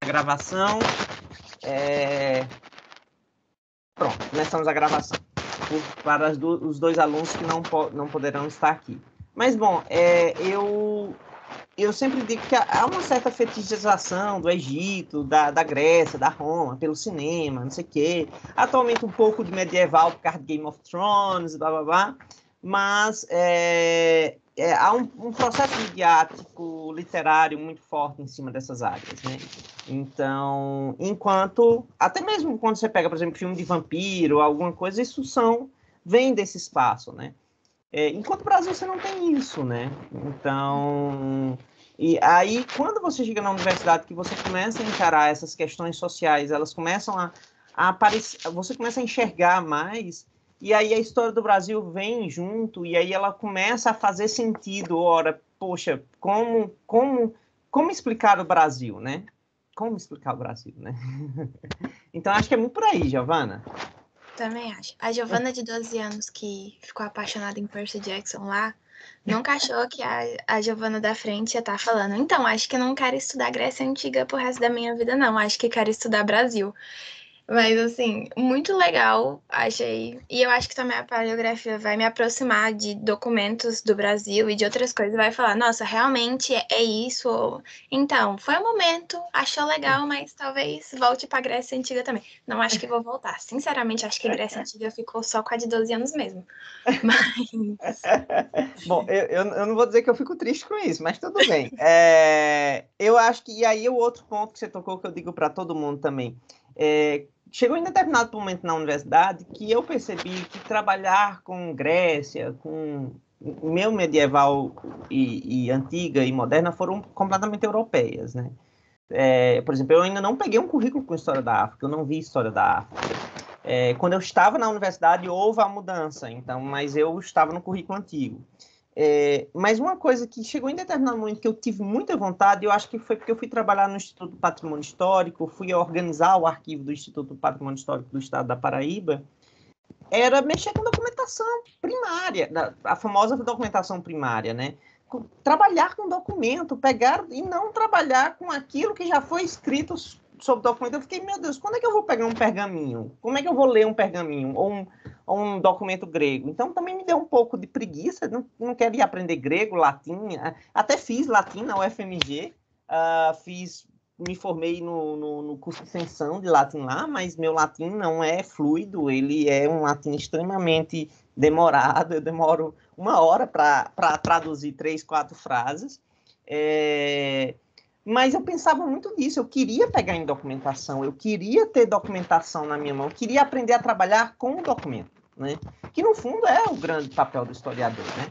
gravação. Pronto, começamos a gravação. Para os dois alunos que não poderão estar aqui. Mas, bom, eu sempre digo que há uma certa fetichização do Egito, da Grécia, da Roma, pelo cinema, não sei o quê. Atualmente um pouco de medieval por causa de Game of Thrones, blá, blá, blá. Mas há um processo midiático, literário muito forte em cima dessas áreas, né? Então, até mesmo quando você pega, por exemplo, filme de vampiro, alguma coisa, isso vem desse espaço, né? Enquanto o Brasil você não tem isso, né? Então, e aí quando você chega na universidade que você começa a encarar essas questões sociais, elas começam a aparecer, você começa a enxergar mais, e aí a história do Brasil vem junto, e aí ela começa a fazer sentido. Ora, poxa, como explicar o Brasil, né? Como explicar o Brasil, né? Então acho que é muito por aí, Giovana. Também acho. A Giovana de 12 anos que ficou apaixonada em Percy Jackson lá, nunca achou que a Giovana da frente ia estar falando, então, acho que eu não quero estudar Grécia Antiga pro resto da minha vida, não. Acho que quero estudar Brasil. Mas, assim, muito legal, achei. E eu acho que também a paleografia vai me aproximar de documentos do Brasil e de outras coisas. Vai falar, nossa, realmente é isso. Então, foi um momento, achou legal, mas talvez volte pra Grécia Antiga também. Não acho que vou voltar. Sinceramente, acho que Grécia Antiga ficou só com a de 12 anos mesmo. Mas... Bom, eu não vou dizer que eu fico triste com isso, mas tudo bem. Eu acho que, e aí o outro ponto que você tocou, que eu digo para todo mundo também, chegou em determinado momento na universidade que eu percebi que trabalhar com Grécia, com meu medieval e antiga e moderna foram completamente europeias, né? Por exemplo, eu ainda não peguei um currículo com História da África, eu não vi História da África. Quando eu estava na universidade, houve a mudança, então, mas eu estava no currículo antigo. Mas uma coisa que chegou em determinado momento que eu tive muita vontade, eu acho que foi porque eu fui trabalhar no Instituto do Patrimônio Histórico, fui organizar o arquivo do Instituto do Patrimônio Histórico do Estado da Paraíba, era mexer com documentação primária, a famosa documentação primária, né? Trabalhar com documento, pegar e não trabalhar com aquilo que já foi escrito sobre o documento. Eu fiquei, meu Deus, quando é que eu vou pegar um pergaminho? Como é que eu vou ler um pergaminho ou um documento grego? Então também me deu um pouco de preguiça, não queria aprender grego, latim, até fiz latim na UFMG, me formei no curso de extensão de latim lá, mas meu latim não é fluido, ele é um latim extremamente demorado, eu demoro 1 hora para traduzir 3, 4 frases, mas eu pensava muito nisso, eu queria pegar em documentação, eu queria ter documentação na minha mão, eu queria aprender a trabalhar com o documento, né? Que no fundo é o grande papel do historiador, né?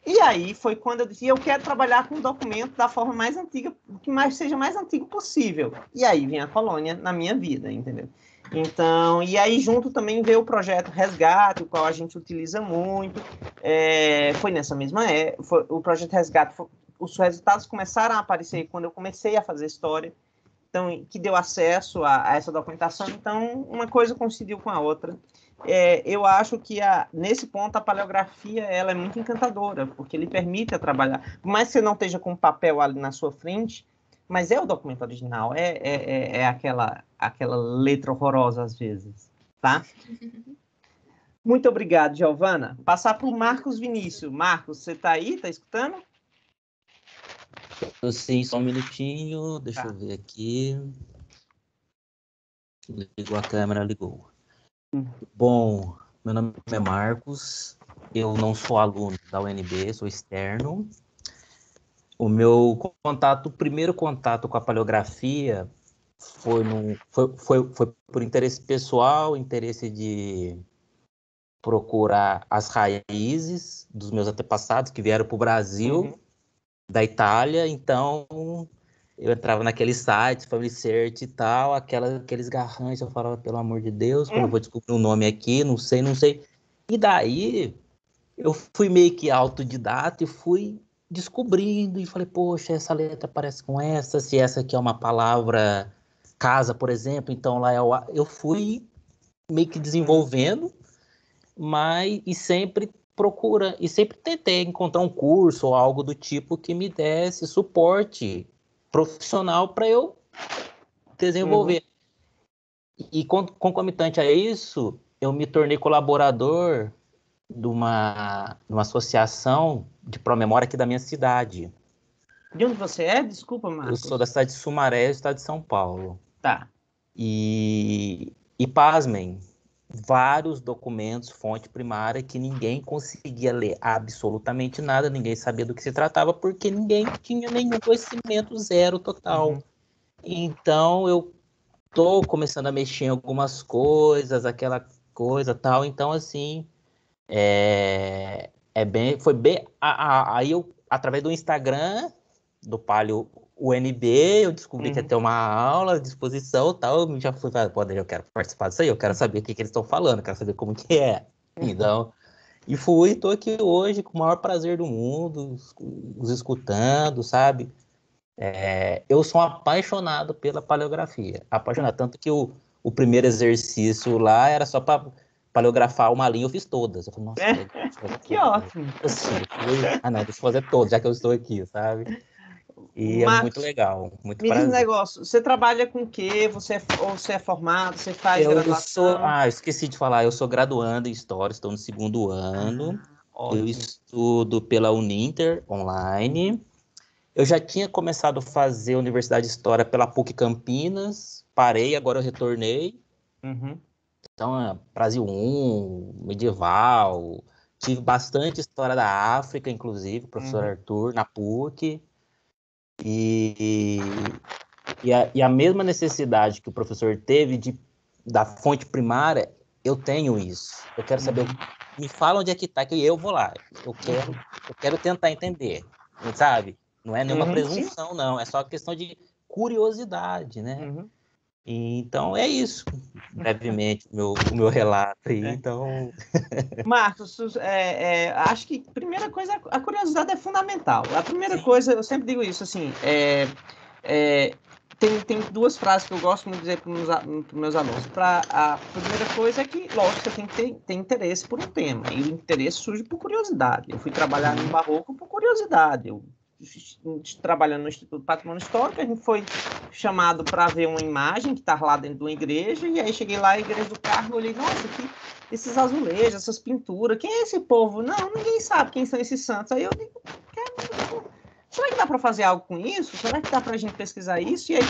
E aí foi quando eu disse, eu quero trabalhar com o documento da forma mais antiga, que seja mais antigo possível. E aí vem a colônia na minha vida, entendeu? Então, e aí junto também veio o projeto Resgate, o qual a gente utiliza muito. Foi nessa mesma época, o projeto Resgate, os resultados começaram a aparecer quando eu comecei a fazer história, então, que deu acesso a essa documentação. Então, uma coisa coincidiu com a outra. Eu acho que nesse ponto a paleografia ela é muito encantadora, porque ele permite trabalhar, por mais que você não esteja com o papel ali na sua frente, mas é o documento original, aquela letra horrorosa às vezes, tá? Muito obrigado, Giovana. Passar para o Marcos Vinícius. Marcos, você está aí? Está escutando? Sim, só um minutinho, deixa eu ver aqui. Ligou a câmera, ligou. Bom, meu nome é Marcos, eu não sou aluno da UNB, sou externo. O meu primeiro contato com a paleografia foi por interesse pessoal, interesse de procurar as raízes dos meus antepassados que vieram para o Brasil, da Itália. Então eu entrava naqueles sites, FamilySearch e tal, aqueles garranchos, eu falava, pelo amor de Deus, quando eu vou descobrir um nome aqui, não sei. E daí eu fui meio que autodidata e fui descobrindo e falei, poxa, essa letra parece com essa, se essa aqui é uma palavra casa, por exemplo, então lá eu fui meio que desenvolvendo, e sempre tentei encontrar um curso ou algo do tipo que me desse suporte profissional para eu desenvolver. E concomitante a isso, eu me tornei colaborador de uma associação de pró-memória aqui da minha cidade. De onde você é? Desculpa, Marcos. Eu sou da cidade de Sumaré, estado de São Paulo. Tá. E pasmem, vários documentos, fonte primária, que ninguém conseguia ler absolutamente nada, ninguém sabia do que se tratava, porque ninguém tinha nenhum conhecimento, zero total. Então, eu tô começando a mexer em algumas coisas, aquela coisa tal, então, assim, foi bem, aí eu, através do Instagram, do Palio UNB, eu descobri que ia ter uma aula à disposição e tal, eu já fui, eu quero participar disso aí, eu quero saber o que eles estão falando, eu quero saber como que é. Então, e tô aqui hoje com o maior prazer do mundo, os escutando, sabe? Eu sou apaixonado pela paleografia, apaixonado, tanto que o primeiro exercício lá era só para paleografar uma linha, eu fiz todas. Eu falei, nossa, que ótimo. Não, deixa eu fazer todas, já que eu estou aqui, sabe? E Marcos, é muito legal, muito me prazer. diz um negócio, você trabalha com o quê? Você é formado, você faz graduação? Eu esqueci de falar, eu sou graduando em História, estou no 2º ano. Eu estudo pela Uninter, online. Eu já tinha começado a fazer Universidade de História pela PUC Campinas, parei, agora eu retornei. Então, Brasil 1, medieval, tive bastante história da África, inclusive, professor Arthur, na PUC. E a mesma necessidade que o professor teve da fonte primária, eu tenho isso. Eu quero saber, me fala onde é que está, que eu vou lá. Eu quero tentar entender, sabe? Não é nenhuma presunção, não. É só questão de curiosidade, né? Então, é isso, brevemente, o meu relato aí. Então... Marcos, acho que a primeira coisa, a curiosidade é fundamental. A primeira coisa, eu sempre digo isso, assim, tem duas frases que eu gosto muito de dizer para os meus alunos. A primeira coisa é que, lógico, você tem que ter interesse por um tema, e o interesse surge por curiosidade. Eu fui trabalhar no Barroco por curiosidade. Eu trabalhando no Instituto Patrimônio Histórico, a gente foi chamado para ver uma imagem que estava lá dentro de uma igreja, e aí cheguei lá, a Igreja do Carmo, olhei, nossa, esses azulejos, essas pinturas, quem é esse povo? Não, ninguém sabe quem são esses santos. Aí eu digo, será que dá para fazer algo com isso? Será que dá para a gente pesquisar isso? E aí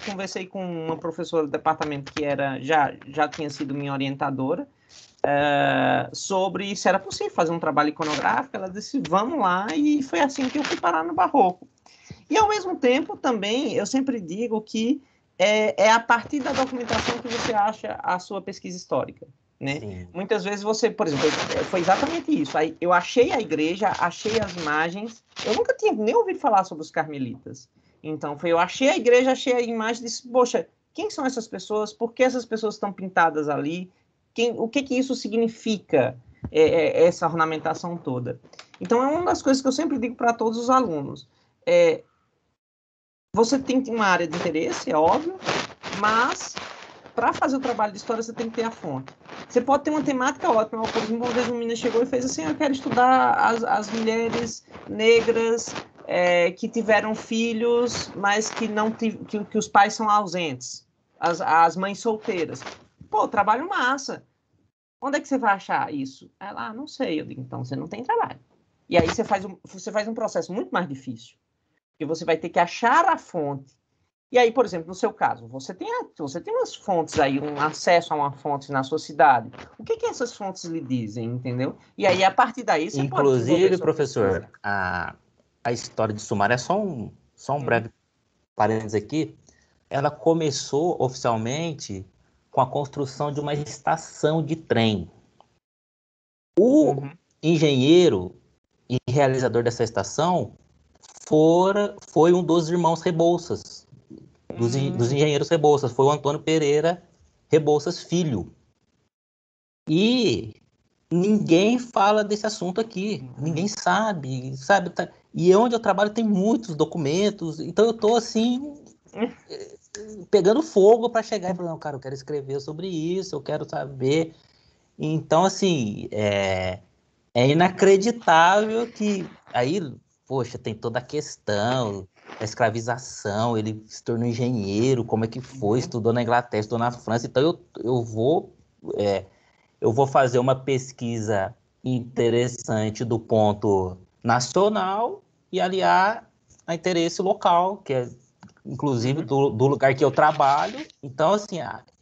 conversei com uma professora do departamento que já tinha sido minha orientadora, sobre se era possível fazer um trabalho iconográfico. Ela disse, vamos lá, e foi assim que eu fui parar no Barroco. E, ao mesmo tempo, também, eu sempre digo que é a partir da documentação que você acha a sua pesquisa histórica, né? Muitas vezes você, por exemplo, foi exatamente isso. Aí, eu achei a igreja, achei as imagens, eu nunca tinha nem ouvido falar sobre os carmelitas. Então, eu achei a igreja, achei a imagem e disse, poxa, quem são essas pessoas? Por que essas pessoas estão pintadas ali? O que isso significa, essa ornamentação toda? Então, é uma das coisas que eu sempre digo para todos os alunos. Você tem uma área de interesse, é óbvio, mas para fazer o trabalho de história você tem que ter a fonte. Você pode ter uma temática ótima, por exemplo, uma vez uma menina chegou e fez assim, eu quero estudar as mulheres negras que tiveram filhos, mas que os pais são ausentes, as mães solteiras. Pô, trabalho massa. Onde é que você vai achar isso? Ela, não sei. Eu digo, então você não tem trabalho. E aí você faz um processo muito mais difícil, porque você vai ter que achar a fonte. E aí, por exemplo, no seu caso, você tem umas fontes aí, um acesso a uma fonte na sua cidade. O que essas fontes lhe dizem, entendeu? E aí, a partir daí, você pode desenvolver. Inclusive, professor, a história de Sumaré, só um breve parênteses aqui, ela começou oficialmente com a construção de uma estação de trem. O engenheiro e realizador dessa estação foi um dos irmãos Rebouças, dos engenheiros Rebouças, foi o Antônio Pereira Rebouças Filho. E ninguém fala desse assunto aqui, ninguém sabe. Tá? E onde eu trabalho tem muitos documentos, então eu estou assim, pegando fogo para chegar e falar, não, cara, eu quero escrever sobre isso, eu quero saber. Então, assim, é inacreditável que aí, poxa, tem toda a questão escravização, ele se tornou engenheiro, como é que foi, estudou na Inglaterra, estudou na França. Então eu vou fazer uma pesquisa interessante do ponto nacional e aliar a interesse local, que é inclusive do lugar que eu trabalho. Então, assim,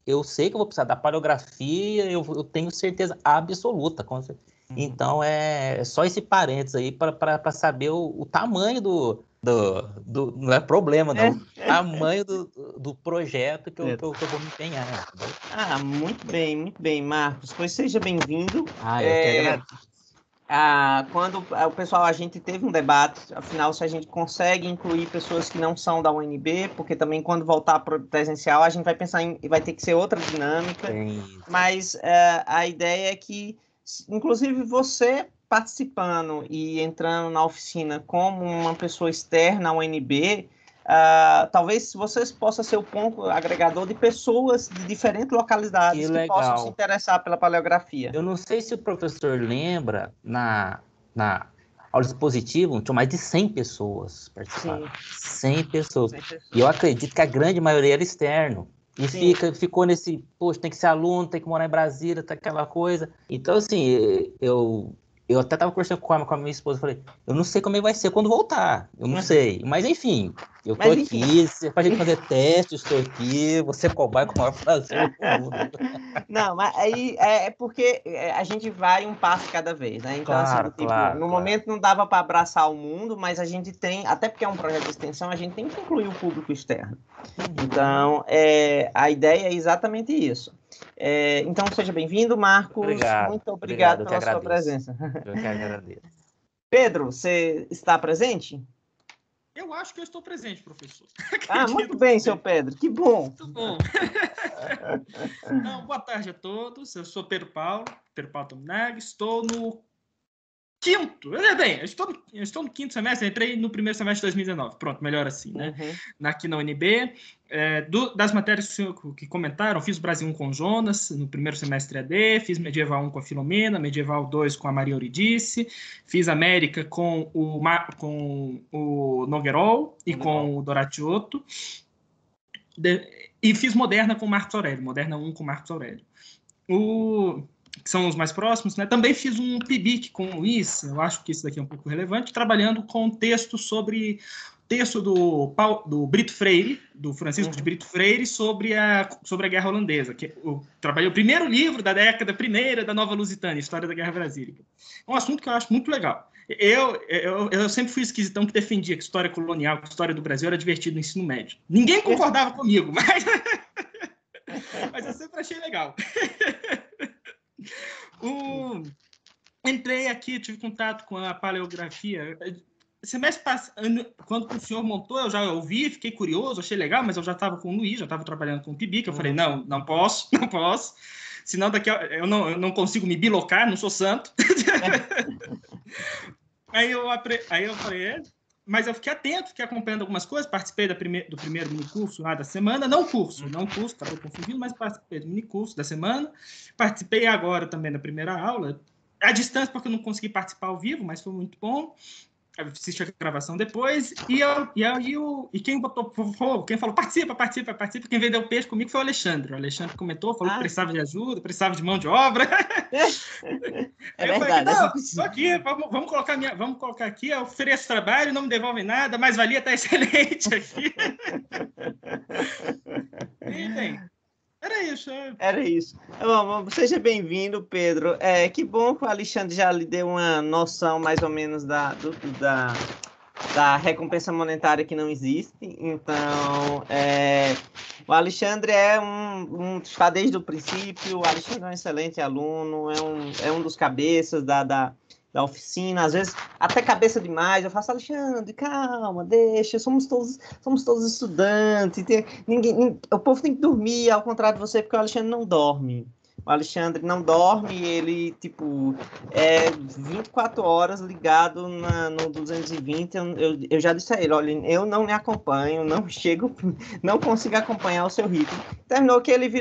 eu sei que eu vou precisar da paleografia, eu tenho certeza absoluta. Então, é só esse parênteses aí para saber o tamanho não é problema, não. Tamanho do projeto que eu vou me empenhar. Muito bem, Marcos. Pois seja bem-vindo. Eu que agradeço. Quando o pessoal, a gente teve um debate, afinal, se a gente consegue incluir pessoas que não são da UNB, porque também quando voltar para o presencial, a gente vai pensar vai ter que ser outra dinâmica, mas a ideia é que, inclusive, você participando e entrando na oficina como uma pessoa externa à UNB, talvez vocês possam ser o ponto agregador de pessoas de diferentes localidades que possam se interessar pela paleografia. Eu não sei se o professor lembra, na aula expositiva, tinha mais de 100 pessoas participando. 100 pessoas. E eu acredito que a grande maioria era externo. E ficou nesse, poxa, tem que ser aluno, tem que morar em Brasília, tá aquela coisa. Então, assim, eu até estava conversando com a minha esposa, falei, eu não sei como é que vai ser quando voltar, eu não sei. Mas, enfim, eu tô aqui, pra gente fazer teste, estou aqui, você cobaia com o maior prazer do mundo. Não, mas aí é porque a gente vai um passo cada vez, né? Então, no momento não dava para abraçar o mundo, mas a gente tem, até porque é um projeto de extensão, a gente tem que incluir o público externo. Então, a ideia é exatamente isso. Então, seja bem-vindo, Marcos. Muito obrigado pela sua presença. Eu que agradeço. Pedro, você está presente? Eu acho que eu estou presente, professor. Muito bem, seu Pedro. Que bom. Muito bom. Então, boa tarde a todos. Eu sou Pedro Paulo Tominag. Estou no quinto. Eu estou no quinto semestre. Entrei no primeiro semestre de 2019. Pronto, melhor assim, né? Aqui na UNB. Das matérias que comentaram, fiz o Brasil 1 com o Jonas, no primeiro semestre AD, fiz Medieval 1 com a Filomena, Medieval 2 com a Maria Euridice, fiz América com o Nogueirol e com o Doratioto, e fiz Moderna com o Marcos Aurélio, Moderna 1 com o Marcos Aurélio. Que são os mais próximos, né? Também fiz um PIBIC com o Luiz, eu acho que isso daqui é um pouco relevante, trabalhando com texto do Brito Freire, do Francisco de Brito Freire, sobre a Guerra Holandesa, que eu trabalhei o primeiro livro da década primeira da Nova Lusitânia, História da Guerra Brasílica. É um assunto que eu acho muito legal. Eu sempre fui esquisitão que defendia que história colonial, que história do Brasil era divertido no ensino médio. Ninguém concordava comigo, mas eu sempre achei legal. Entrei aqui, tive contato com a paleografia. Semestre passado, quando o senhor montou, eu já ouvi, fiquei curioso, achei legal, mas eu já estava com o Luiz, já estava trabalhando com o PIBIC, eu falei, não posso, senão daqui eu não consigo me bilocar, não sou santo. Aí eu falei, mas eu fiquei atento, fiquei acompanhando algumas coisas, participei do primeiro minicurso lá da semana, não curso, estava confundindo, mas participei do minicurso da semana, participei agora também da primeira aula, à distância, porque eu não consegui participar ao vivo, mas foi muito bom. Assisti a gravação depois, e quem falou, participa, quem vendeu o peixe comigo foi o Alexandre. O Alexandre comentou, falou que precisava de ajuda, precisava de mão de obra. É verdade. Estou aqui, vamos colocar aqui, eu ofereço trabalho, não me devolvem nada, mais valia estar excelente aqui. E bem, Era isso. Bom, seja bem-vindo, Pedro. Que bom que o Alexandre já lhe deu uma noção mais ou menos da recompensa monetária que não existe. Então, o Alexandre está desde o princípio. O Alexandre é um excelente aluno, é um dos cabeças da oficina, às vezes até cabeça demais. Eu faço, Alexandre, calma, deixa, somos todos estudantes, o povo tem que dormir, ao contrário de você, porque o Alexandre não dorme. O Alexandre não dorme, ele, 24 horas ligado no 220, eu já disse a ele, olha, eu não me acompanho, não consigo acompanhar o seu ritmo. Terminou que ele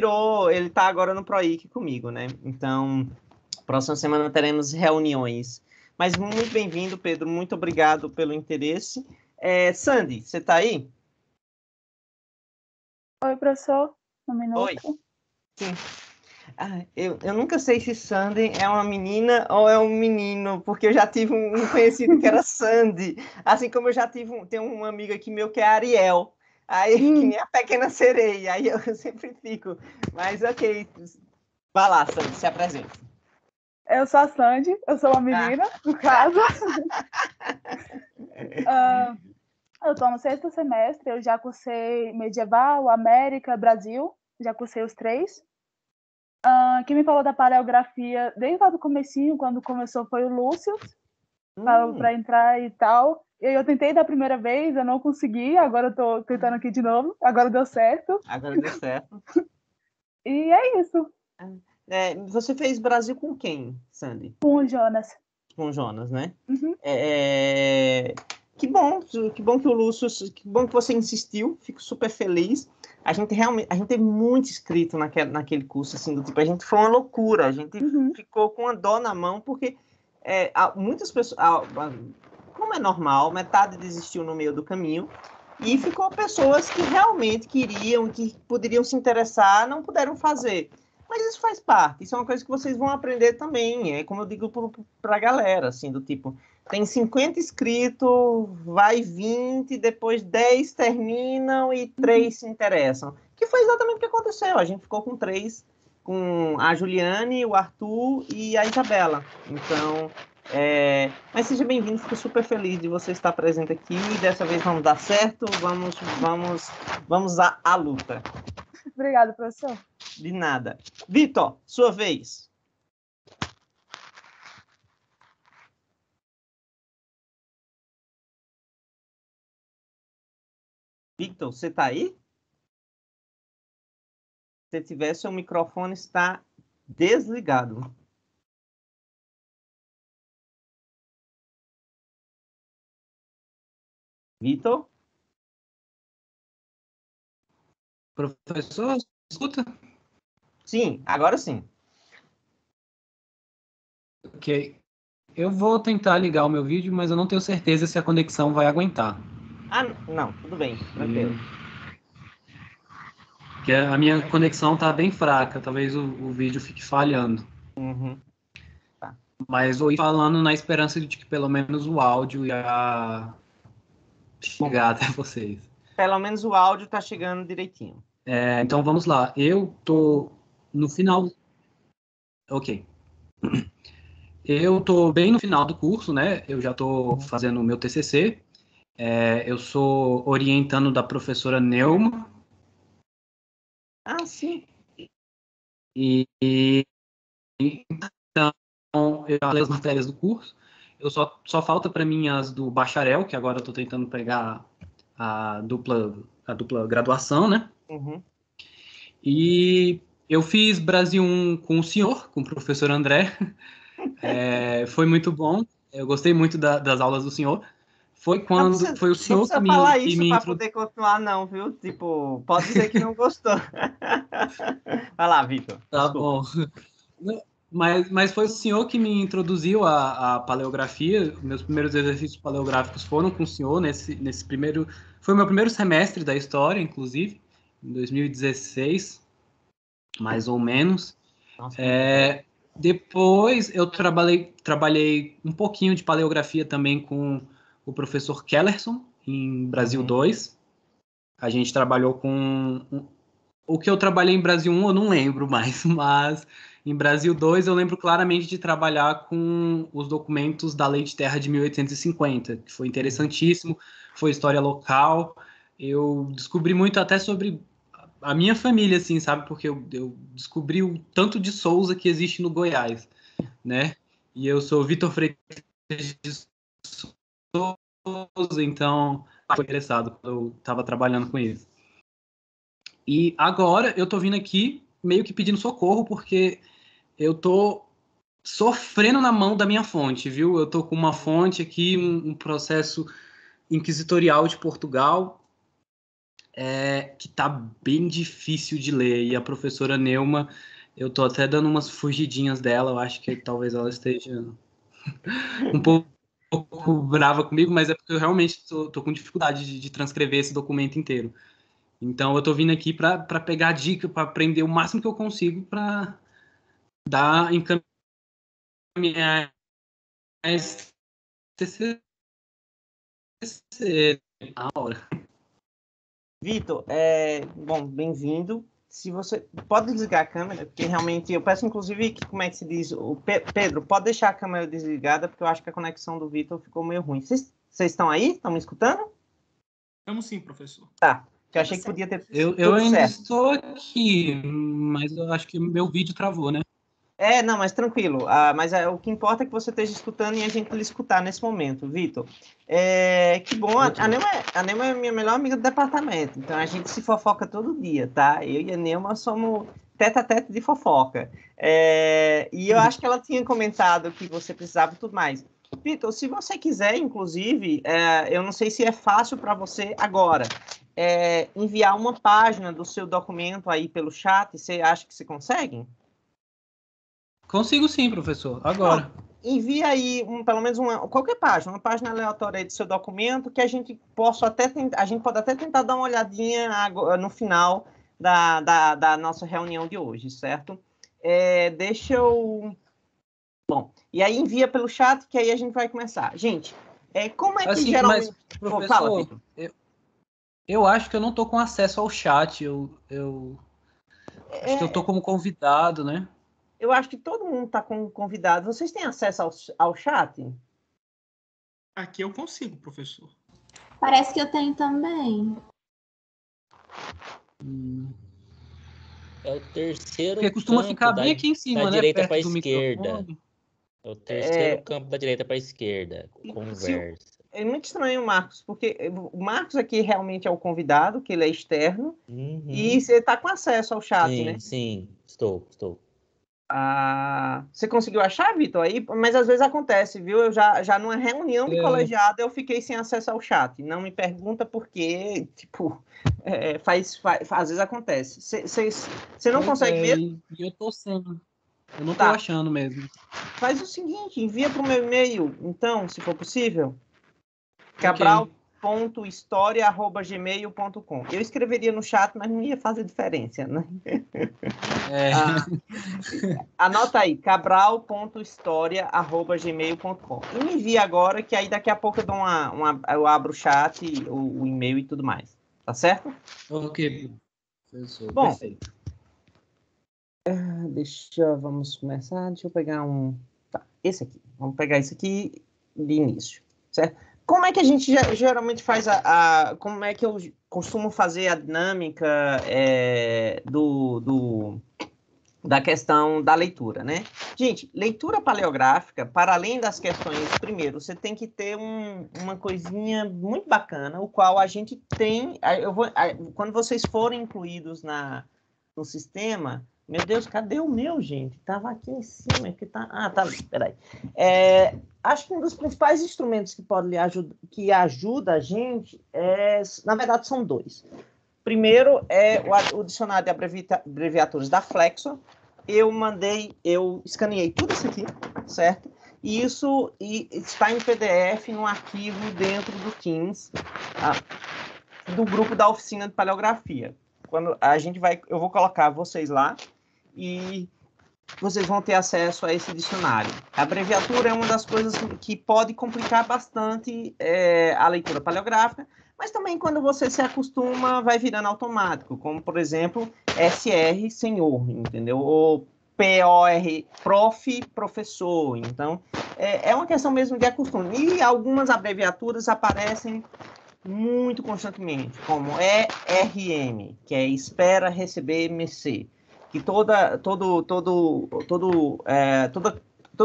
tá agora no ProIC comigo, né? Então, próxima semana teremos reuniões. Mas muito bem-vindo, Pedro. Muito obrigado pelo interesse. Sandy, você tá aí? Oi, professor. Um minuto. Oi. Sim. Eu nunca sei se Sandy é uma menina ou é um menino, porque eu já tive um conhecido que era Sandy, assim como eu já tenho um amigo aqui meu que é Ariel, aí que nem a Pequena Sereia, aí eu sempre fico, mas ok, vai lá, Sandy, se apresenta. Eu sou a Sandy, eu sou uma menina, no caso. Eu estou no 6º semestre, eu já cursei Medieval, América, Brasil, já cursei os 3. Quem me falou da paleografia desde lá do comecinho, quando começou, foi o Lúcio, para entrar e tal. E eu tentei da primeira vez, eu não consegui, agora eu estou tentando aqui de novo, agora deu certo. Agora deu certo. E é isso. Você fez Brasil com quem, Sandy? Com o Jonas. Com o Jonas, né? Uhum. Que bom que o Lúcio, que bom que você insistiu, fico super feliz. A gente teve muito inscrito naquele curso, assim, do tipo, a gente foi uma loucura, a gente ficou com uma dó na mão, porque muitas pessoas, como é normal, metade desistiu no meio do caminho, e ficou pessoas que realmente queriam, que poderiam se interessar, não puderam fazer. Mas isso faz parte, isso é uma coisa que vocês vão aprender também, como eu digo para a galera, assim, do tipo, tem 50 inscritos, vai 20, depois 10 terminam e 3 se interessam. Que foi exatamente o que aconteceu, a gente ficou com 3, com a Juliane, o Arthur e a Isabela. Então, mas seja bem-vindo, fico super feliz de você estar presente aqui, dessa vez vamos dar certo, vamos à luta. Obrigada, professor. De nada. Vitor, sua vez. Vitor, você está aí? Se tiver, seu microfone está desligado. Vitor? Professor, escuta? Sim, agora sim. Ok. Eu vou tentar ligar o meu vídeo, mas eu não tenho certeza se a conexão vai aguentar. Não, tudo bem, tranquilo. Porque a minha conexão está bem fraca, talvez o vídeo fique falhando. Tá. Mas vou ir falando na esperança de que pelo menos o áudio ia chegar até vocês. Pelo menos o áudio está chegando direitinho. Então vamos lá. Eu tô no final. Ok. Eu tô bem no final do curso, né? Eu já tô fazendo o meu TCC. Eu sou orientando da professora Neuma. Ah, sim. Então, eu já leio as matérias do curso. Só falta para mim as do bacharel, que agora eu tô tentando pegar a dupla graduação, né? E eu fiz Brasil 1 com o senhor, com o professor André. Foi muito bom. Eu gostei muito das aulas do senhor. Foi o senhor que me falar isso para poder continuar, não, viu? Tipo, pode dizer que não gostou. Vai lá, Vitor. Tá bom. Mas foi o senhor que me introduziu à paleografia. Meus primeiros exercícios paleográficos foram com o senhor nesse primeiro... Foi o meu primeiro semestre da história, inclusive, em 2016, mais ou menos. Nossa, depois eu trabalhei um pouquinho de paleografia também com o professor Kellerson, em Brasil 2. A gente trabalhou com... O que eu trabalhei em Brasil 1 eu não lembro mais, mas em Brasil 2 eu lembro claramente de trabalhar com os documentos da Lei de Terra de 1850, que foi interessantíssimo, foi história local. Eu descobri muito até sobre a minha família, assim, sabe? Porque eu descobri o tanto de Souza que existe no Goiás, né? E eu sou Vitor Freitas de Souza, então foi interessado quando eu estava trabalhando com isso. E agora eu tô vindo aqui meio que pedindo socorro, porque eu tô sofrendo na mão da minha fonte, viu? Eu tô com uma fonte aqui, um processo inquisitorial de Portugal, que tá bem difícil de ler. E a professora Neuma, eu tô até dando umas fugidinhas dela, eu acho que talvez ela esteja um pouco pouco brava comigo, mas é porque eu realmente tô com dificuldade de transcrever esse documento inteiro. Então, eu tô vindo aqui para pegar dica, para aprender o máximo que eu consigo para encaminhar esse a hora. Vitor, bom, bem-vindo. Se você pode desligar a câmera, porque realmente eu peço, inclusive, que, como é que se diz? O Pedro, pode deixar a câmera desligada, porque eu acho que a conexão do Vitor ficou meio ruim. Vocês estão aí? Estão me escutando? Estamos sim, professor. Tá. Eu achei que podia ter. Eu ainda estou aqui, mas eu acho que meu vídeo travou, né? Não, mas tranquilo. Mas o que importa é que você esteja escutando e a gente lhe escutar nesse momento, Vitor. Que bom. A Neuma é minha melhor amiga do departamento, então a gente se fofoca todo dia, tá? Eu e a Neuma somos tete a tete de fofoca. E eu acho que ela tinha comentado que você precisava e tudo mais. Vitor, se você quiser, inclusive, eu não sei se é fácil para você agora, enviar uma página do seu documento aí pelo chat, você acha que você consegue? Consigo sim, professor. Agora. Envia aí pelo menos qualquer página, uma página aleatória aí do seu documento, que a gente pode até tentar dar uma olhadinha no final da nossa reunião de hoje, certo? Deixa eu... Bom, e aí envia pelo chat, que aí a gente vai começar. Gente, como é que assim, geralmente... Mas, professor, fala, Vitor. Eu acho que eu não estou com acesso ao chat. Acho que eu estou como convidado, né? Eu acho que todo mundo está como convidado. Vocês têm acesso ao chat? Aqui eu consigo, professor. Parece que eu tenho também. É o terceiro Porque costuma campo ficar bem aqui em cima, da né? direita Perto para a do esquerda. microfone. É o terceiro campo da direita para a esquerda. Conversa. É muito estranho o Marcos, porque o Marcos aqui realmente é o convidado, que ele é externo, e você está com acesso ao chat, sim, né? Sim, estou. Você conseguiu achar, Vitor, aí? Mas às vezes acontece, viu? Eu já numa reunião de colegiado eu fiquei sem acesso ao chat. Não me pergunta por quê, tipo, às vezes acontece. Você não consegue mesmo? E eu tô sem. Eu não tô Tá. achando mesmo. Faz o seguinte, envia para o meu e-mail, então, se for possível. Cabral.historia@gmail.com. Eu escreveria no chat, mas não ia fazer diferença, né? Anota aí, cabral.historia@gmail.com. E me envia agora, que aí daqui a pouco eu dou eu abro o chat, o e-mail e tudo mais. Tá certo? Ok, professor. Bom, Perfeito. vamos começar. Deixa eu pegar esse aqui. Vamos pegar esse aqui de início, certo? Como é que a gente geralmente faz como é que eu costumo fazer a dinâmica da questão da leitura, né? Gente, leitura paleográfica, para além das questões, primeiro, você tem que ter uma coisinha muito bacana, o qual a gente tem... quando vocês forem incluídos no sistema... Meu Deus, cadê o meu, gente? Tava aqui em cima. Tá ali, peraí. Acho que um dos principais instrumentos que ajuda a gente, na verdade, são dois. Primeiro é o dicionário de abreviaturas da Flexo. Eu escaneei tudo isso aqui, certo? E isso está em PDF no arquivo dentro do Teams, do grupo da oficina de paleografia. Quando eu vou colocar vocês lá e vocês vão ter acesso a esse dicionário. A abreviatura é uma das coisas que pode complicar bastante a leitura paleográfica, mas também quando você se acostuma, vai virando automático, como, por exemplo, SR, senhor, entendeu? Ou POR, prof, professor. Então, é uma questão mesmo de acostume. E algumas abreviaturas aparecem muito constantemente, como ERM, que é espera receber MC, que todo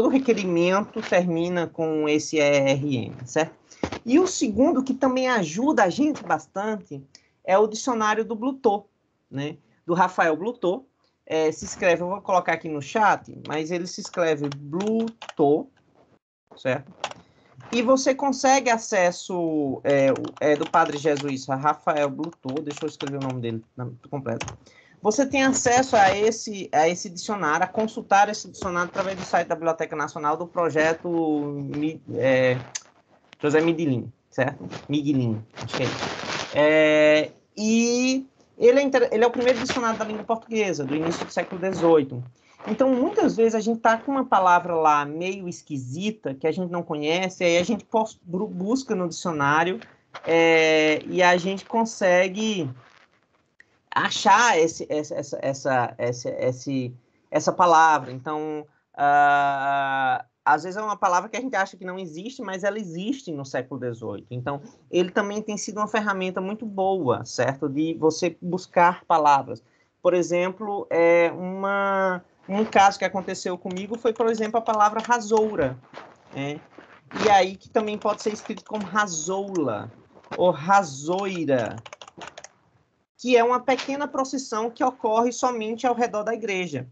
requerimento termina com esse ERM, certo? E o segundo, que também ajuda a gente bastante, é o dicionário do Blutot, né? Do Rafael Blutot. Se escreve, eu vou colocar aqui no chat, mas ele se escreve Blutot, certo? E você consegue acesso do padre jesuíta Rafael Blutot, deixa eu escrever o nome dele completo. Você tem acesso a esse dicionário, a consultar esse dicionário através do site da Biblioteca Nacional do projeto José Midilin, certo? Midilin, acho que é isso. E ele é o primeiro dicionário da língua portuguesa, do início do século XVIII. Então, muitas vezes, a gente está com uma palavra lá meio esquisita, que a gente não conhece, aí a gente busca no dicionário e a gente consegue achar essa palavra. Então, às vezes é uma palavra que a gente acha que não existe, mas ela existe no século XVIII. Então, ele também tem sido uma ferramenta muito boa, certo? De você buscar palavras. Por exemplo, um caso que aconteceu comigo foi, por exemplo, a palavra rasoura, né? E aí que também pode ser escrito como rasoula ou rasoira, que é uma pequena procissão que ocorre somente ao redor da igreja.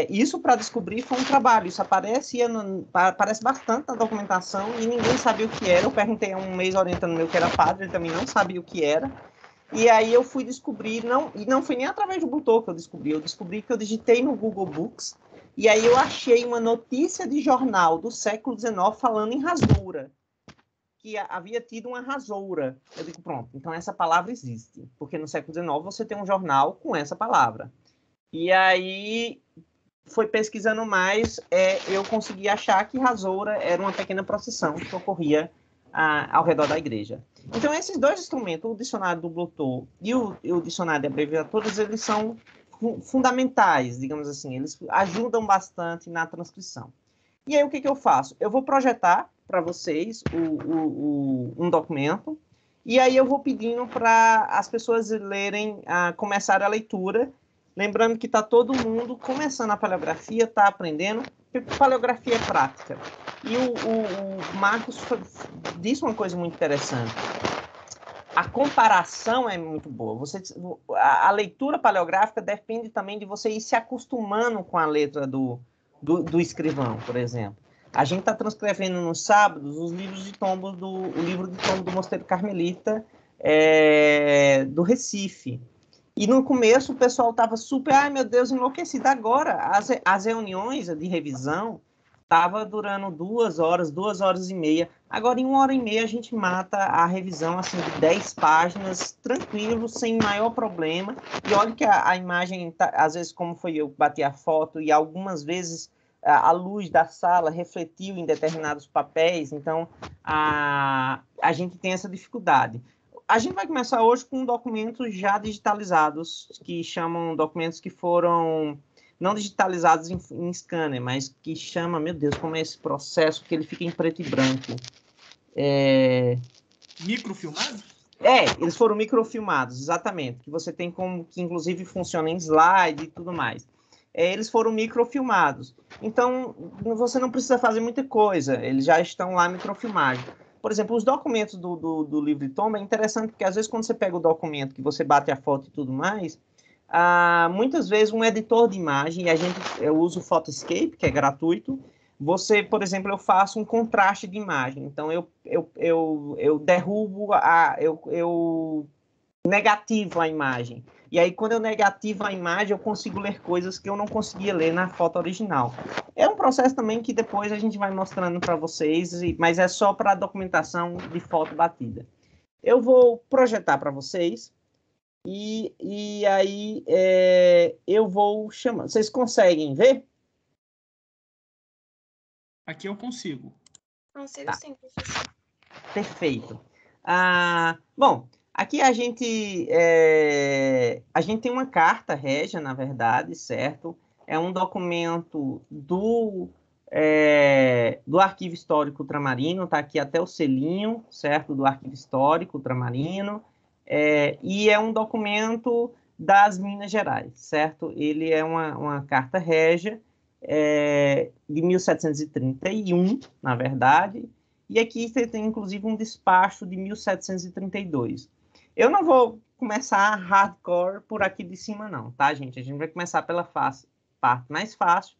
Isso, para descobrir, foi um trabalho. Isso aparece bastante na documentação e ninguém sabia o que era. Eu perguntei há um mês orientando meu que era padre, ele também não sabia o que era. E aí eu fui descobrir, e não foi nem através do Bluetooth que eu descobri que eu digitei no Google Books, e aí eu achei uma notícia de jornal do século XIX falando em rasoura, que havia tido uma rasoura. Eu digo, pronto, então essa palavra existe, porque no século XIX você tem um jornal com essa palavra. E aí, foi pesquisando mais, eu consegui achar que rasoura era uma pequena procissão que ocorria ao redor da igreja. Então, esses dois instrumentos, o dicionário do Bluetooth e o dicionário de abreviaturas, eles são fundamentais, digamos assim, eles ajudam bastante na transcrição. E aí, o que eu faço? Eu vou projetar para vocês um documento, e aí eu vou pedindo para as pessoas lerem, começar a leitura, lembrando que está todo mundo começando a paleografia, está aprendendo, porque paleografia é prática. E o Marcos disse uma coisa muito interessante. A comparação é muito boa. A leitura paleográfica depende também de você ir se acostumando com a letra do escrivão, por exemplo. A gente está transcrevendo nos sábados os livros de tombos o livro de tombo do Mosteiro Carmelita do Recife. E no começo o pessoal estava super, ai meu Deus, enlouquecido. Agora, as reuniões de revisão estava durando 2 horas, 2 horas e meia. Agora, em 1 hora e meia, a gente mata a revisão assim, de 10 páginas, tranquilo, sem maior problema. E olha que a imagem, às vezes, como foi eu que bati a foto, e algumas vezes a luz da sala refletiu em determinados papéis, então a gente tem essa dificuldade. A gente vai começar hoje com documentos já digitalizados, que chamam documentos que foram não digitalizados em scanner, mas que chama, meu Deus, como é esse processo, que ele fica em preto e branco. Microfilmados? Eles foram microfilmados, exatamente, que você tem como, que inclusive funciona em slide e tudo mais. Eles foram microfilmados. Então, você não precisa fazer muita coisa, eles já estão lá microfilmados. Por exemplo, os documentos do livro de tomba é interessante, porque às vezes quando você pega o documento, que você bate a foto e tudo mais, muitas vezes um editor de imagem, e eu uso o Photoscape, que é gratuito, por exemplo, eu faço um contraste de imagem, então eu derrubo, eu negativo a imagem, e aí quando eu negativo a imagem, eu consigo ler coisas que eu não conseguia ler na foto original. É um processo também que depois a gente vai mostrando para vocês, mas é só para documentação de foto batida. Eu vou projetar para vocês, e aí eu vou chamar. Vocês conseguem ver? Aqui eu consigo. Consigo sim, professor. Perfeito. Bom, aqui a gente tem uma carta régia, na verdade, certo? É um documento do Arquivo Histórico Ultramarino, está aqui até o selinho, certo? Do Arquivo Histórico Ultramarino. E é um documento das Minas Gerais, certo? Ele é uma carta régia de 1731, na verdade, e aqui você tem, inclusive, um despacho de 1732. Eu não vou começar hardcore por aqui de cima, não, tá, gente? A gente vai começar pela parte mais fácil.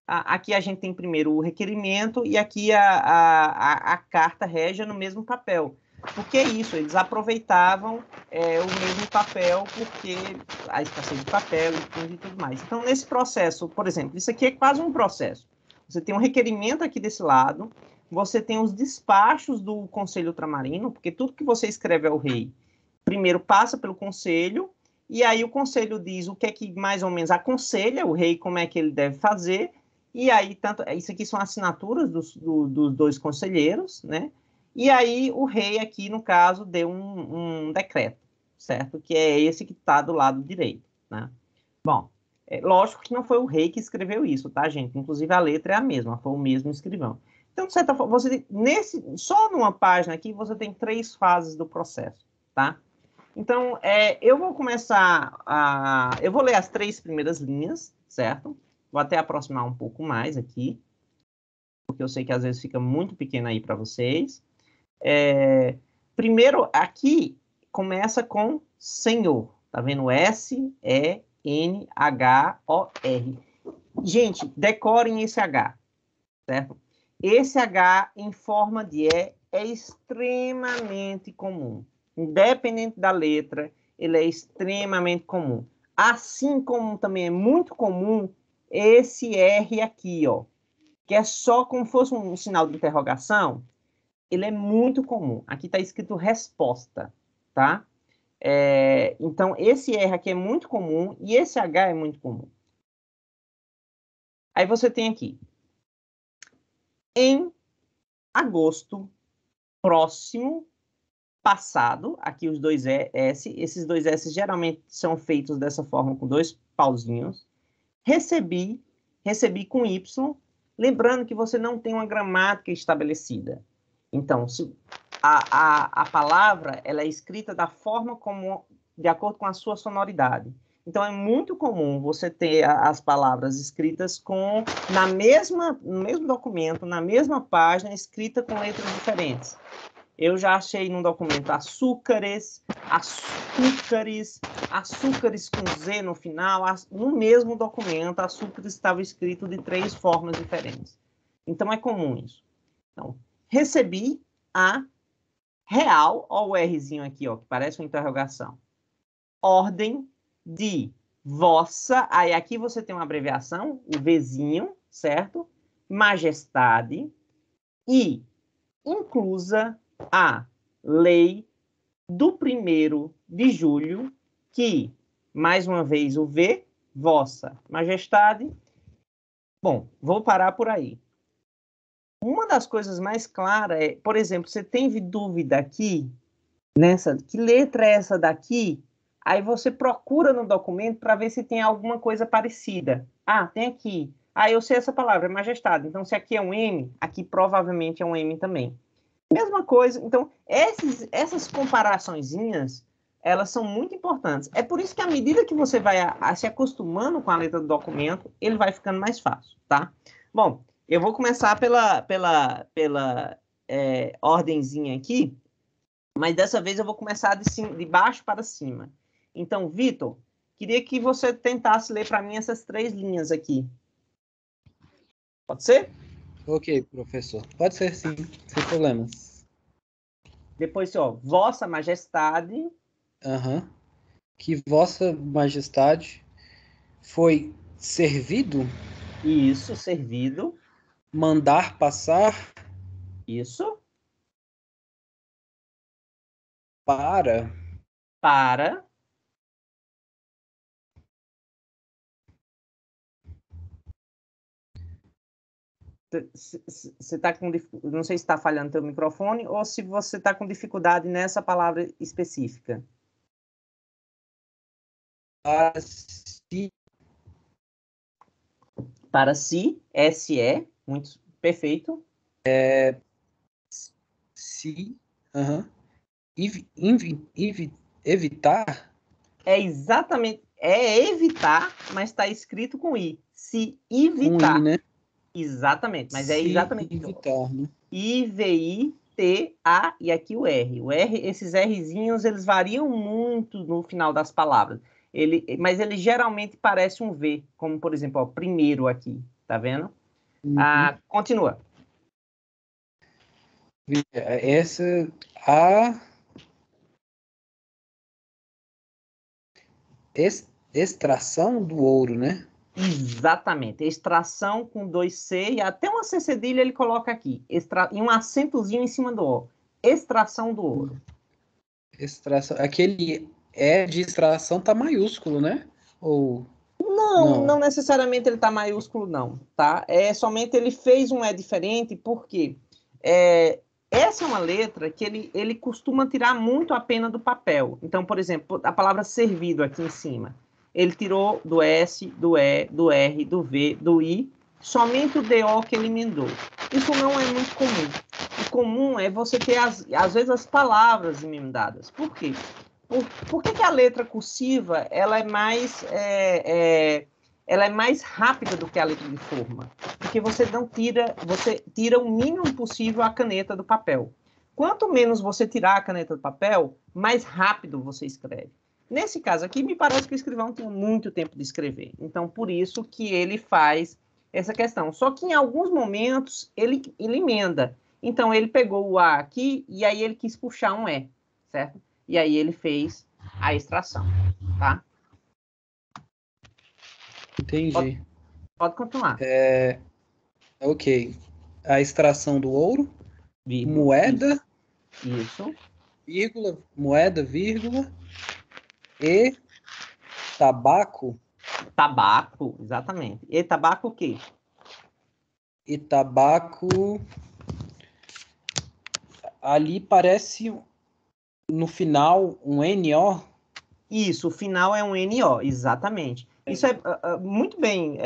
Aqui a gente tem primeiro o requerimento e aqui a carta régia no mesmo papel. Por que isso? Eles aproveitavam o mesmo papel porque a escassez de papel e tudo mais. Então, nesse processo, por exemplo, isso aqui é quase um processo. Você tem um requerimento aqui desse lado, você tem os despachos do Conselho Ultramarino, porque tudo que você escreve ao rei, primeiro passa pelo Conselho, e aí o Conselho diz o que é que mais ou menos aconselha o rei, como é que ele deve fazer, e aí, isso aqui são assinaturas dos dois conselheiros, né? E aí o rei aqui, no caso, deu um decreto, certo? Que é esse que está do lado direito, né? Bom, lógico que não foi o rei que escreveu isso, tá, gente? Inclusive a letra é a mesma, foi o mesmo escrivão. Então, de certa forma, só numa página aqui, você tem 3 fases do processo, tá? Então, eu vou eu vou ler as 3 primeiras linhas, certo? Vou até aproximar um pouco mais aqui, porque eu sei que às vezes fica muito pequeno aí para vocês. Primeiro, aqui, começa com Senhor. Tá vendo? S-E-N-H-O-R. Gente, decorem esse H, certo? Esse H em forma de E é extremamente comum. Independente da letra, ele é extremamente comum. Assim como também é muito comum esse R aqui, ó, que é só como fosse um sinal de interrogação. Ele é muito comum. Aqui está escrito resposta, tá? Então, esse R aqui é muito comum e esse H é muito comum. Aí você tem aqui. Em agosto próximo, passado, aqui os 2 S, esses 2 S geralmente são feitos dessa forma, com 2 pauzinhos. Recebi com Y, lembrando que você não tem uma gramática estabelecida. Então, a palavra ela é escrita da forma como, de acordo com a sua sonoridade. Então, é muito comum você ter as palavras escritas no mesmo documento, na mesma página, escrita com letras diferentes. Eu já achei num documento açúcares com Z no final. No mesmo documento, açúcares estava escrito de 3 formas diferentes. Então, é comum isso. Então, recebi a real, ó o Rzinho aqui, ó, que parece uma interrogação. Ordem de vossa, aí aqui você tem uma abreviação, o Vzinho, certo? Majestade e inclusa a lei do 1º de julho, que, mais uma vez, o V, vossa majestade. Bom, vou parar por aí. Uma das coisas mais claras é, por exemplo, você tem dúvida aqui, que letra é essa daqui? Aí você procura no documento para ver se tem alguma coisa parecida. Ah, tem aqui. Ah, eu sei essa palavra, é majestade. Então, se aqui é um M, aqui provavelmente é um M também. Mesma coisa. Então, essas comparaçõezinhas, elas são muito importantes. É por isso que, à medida que você vai se acostumando com a letra do documento, ele vai ficando mais fácil, tá? Bom, eu vou começar pela ordenzinha aqui, mas dessa vez eu vou começar de baixo para cima. Então, Vitor, queria que você tentasse ler para mim essas 3 linhas aqui. Pode ser? Ok, professor. Pode ser, sim, sem problemas. Depois, ó, Vossa Majestade. Que Vossa Majestade foi servido? Isso, servido. Mandar passar? Isso. Para? Você está com não sei se está falhando teu microfone ou se você está com dificuldade nessa palavra específica. Para si, SE, muito perfeito. Se, evitar? É exatamente, evitar, mas está escrito com I. Se evitar. Com I, né? Exatamente, mas é se exatamente. Evitar, né? I-V-I-T-A e aqui o R. Esses Rzinhos, eles variam muito no final das palavras. Mas ele geralmente parece um V, como, por exemplo, ó, primeiro aqui, tá vendo? Continua. Extração do ouro, né? Exatamente. Extração com 2C e até uma C cedilha ele coloca aqui. E um acentozinho em cima do O. Extração do ouro. Extração. Aquele E de extração tá maiúsculo, né? Ou... Não necessariamente ele tá maiúsculo, não, tá? É somente ele fez um E diferente, porque essa é uma letra que ele costuma tirar muito a pena do papel. Então, por exemplo, a palavra servido aqui em cima, ele tirou do S, do E, do R, do V, do I, somente o DO que ele emendou. Isso não é muito comum. O comum é você ter, às vezes, as palavras emendadas. Por quê? Por que a letra cursiva ela é mais rápida do que a letra de forma? Porque você tira o mínimo possível a caneta do papel. Quanto menos você tirar a caneta do papel, mais rápido você escreve. Nesse caso aqui, me parece que o escrivão tem muito tempo de escrever. Então, por isso que ele faz essa questão. Só que em alguns momentos ele emenda. Então, ele pegou o A aqui e aí ele quis puxar um E, certo? E aí ele fez a extração, tá? Entendi. Pode continuar. Ok. A extração do ouro, moeda, Isso. vírgula, moeda, vírgula, e tabaco. Tabaco, exatamente. E tabaco o quê? E tabaco... Ali parece... No final, um NO? Isso, o final é um NO, exatamente. Isso é muito bem,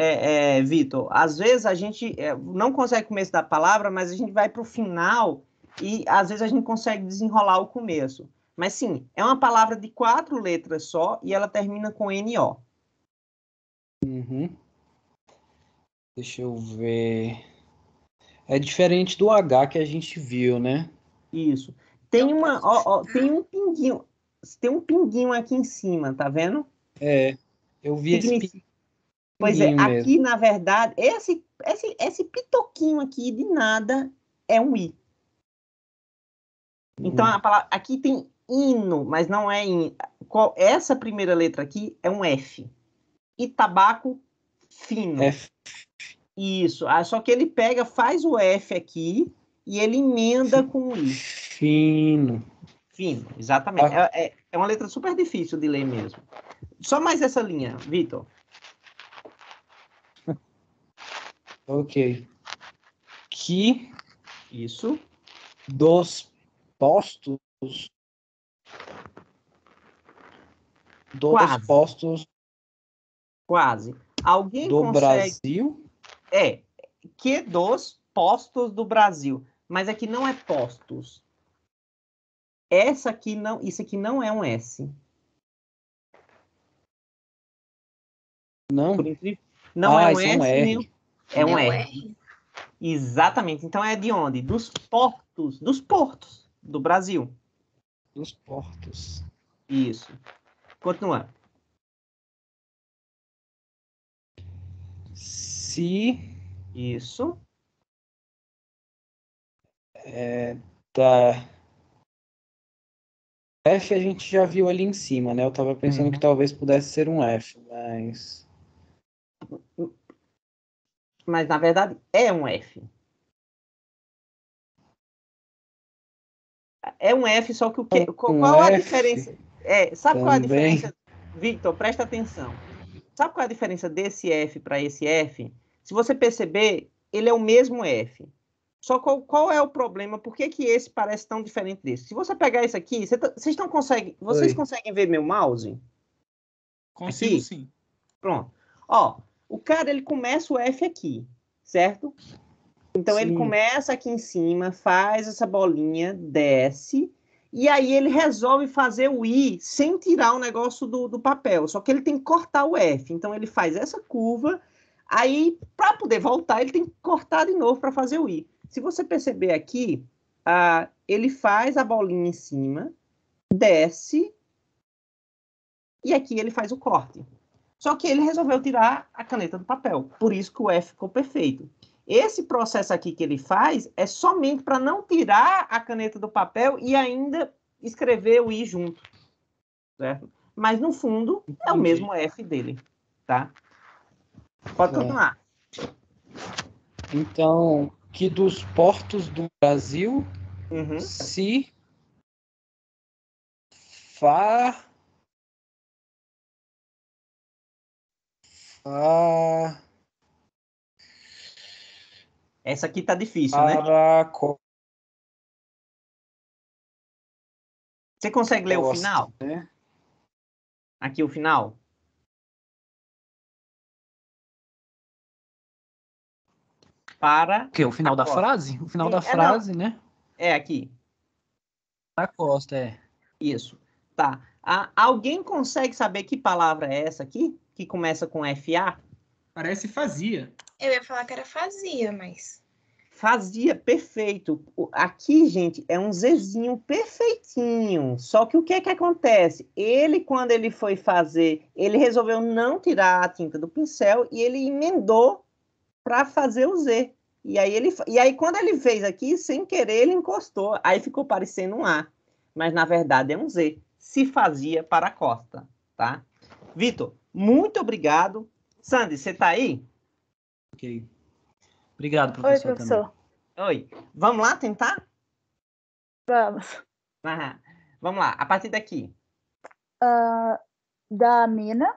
Vitor. Às vezes a gente não consegue o começo da palavra, mas a gente vai para o final e às vezes a gente consegue desenrolar o começo. Mas sim, é uma palavra de 4 letras só e ela termina com NO. Uhum. Deixa eu ver. É diferente do H que a gente viu, né? Isso. Tem tem um pinguinho. Tem um pinguinho aqui em cima, tá vendo? Eu vi esse pinguinho. Pois é, mesmo. aqui, na verdade, esse pitoquinho aqui de nada é um I. Então, a palavra, aqui tem hino, mas não é in. Essa primeira letra aqui é um F. E tabaco fino. F. Isso. Só que ele pega, faz o F aqui e ele emenda com o I. Fino. Fino, exatamente. É uma letra super difícil de ler mesmo. Só mais essa linha, Vitor. Ok. Que Isso. dos postos Quase. Alguém do consegue... Brasil? Que dos postos do Brasil. Mas aqui não é postos. Isso aqui não é um S. Não? Não é um isso é um S, R. nem... É um R. Exatamente. Então é de onde? Dos portos do Brasil. Dos portos. Isso. Continua. Se... Isso. Tá. F a gente já viu ali em cima, né? Eu tava pensando que talvez pudesse ser um F, mas... Mas, na verdade, é um F. É um F, só que o quê? Qual a diferença? Sabe qual é a diferença? Victor, presta atenção. Sabe qual é a diferença desse F para esse F? Se você perceber, ele é o mesmo F. Só qual é o problema? Por que esse parece tão diferente desse? Se você pegar esse aqui, vocês conseguem ver meu mouse? Consigo, aqui? Sim. Pronto. O cara, ele começa o F aqui, certo? Então, Sim. Ele começa aqui em cima, faz essa bolinha, desce, e aí ele resolve fazer o I sem tirar o negócio do papel. Só que ele tem que cortar o F. Então, ele faz essa curva, aí, para poder voltar, ele tem que cortar de novo para fazer o I. Se você perceber aqui, ele faz a bolinha em cima, desce, e aqui ele faz o corte. Só que ele resolveu tirar a caneta do papel. Por isso que o F ficou perfeito. Esse processo aqui que ele faz é somente para não tirar a caneta do papel e ainda escrever o I junto. Certo? Mas, no fundo, é o mesmo F dele. Tá? Pode continuar. Então, que dos portos do Brasil se Essa aqui tá difícil, né? Você consegue ler o final? Né? Aqui o final? Para... O quê? O final da frase? O final da frase, né? É aqui. Da costa, é. Isso. Tá. Alguém consegue saber que palavra é essa aqui? Que começa com FA? Parece fazia. Eu ia falar que era fazia, mas... Fazia, perfeito. Aqui, gente, é um Zzinho perfeitinho. Só que o que acontece? Ele, quando ele foi fazer, ele resolveu não tirar a tinta do pincel e ele emendou para fazer o Z. E aí, quando ele fez aqui, sem querer, ele encostou. Aí ficou parecendo um A. Mas, na verdade, é um Z. Se fazia para a costa, tá? Vitor, muito obrigado. Sandy, você tá aí? Ok. Obrigado, professor. Oi, professor. Também. Oi. Vamos lá tentar? Vamos. Vamos lá. A partir daqui. Da mina.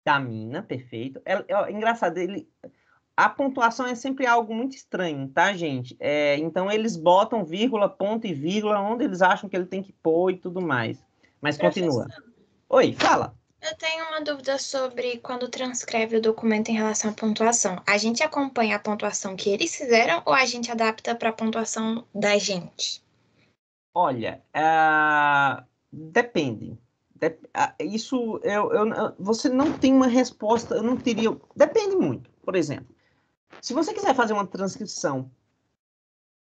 Da mina, perfeito. Engraçado, a pontuação é sempre algo muito estranho, tá, gente? Então, eles botam vírgula, ponto e vírgula onde eles acham que ele tem que pôr e tudo mais. Mas continua. Oi, fala. Eu tenho uma dúvida sobre quando transcreve o documento em relação à pontuação. A gente acompanha a pontuação que eles fizeram ou a gente adapta para a pontuação da gente? Olha, depende. Isso, você não tem uma resposta, eu não teria... Depende muito. Por exemplo, se você quiser fazer uma transcrição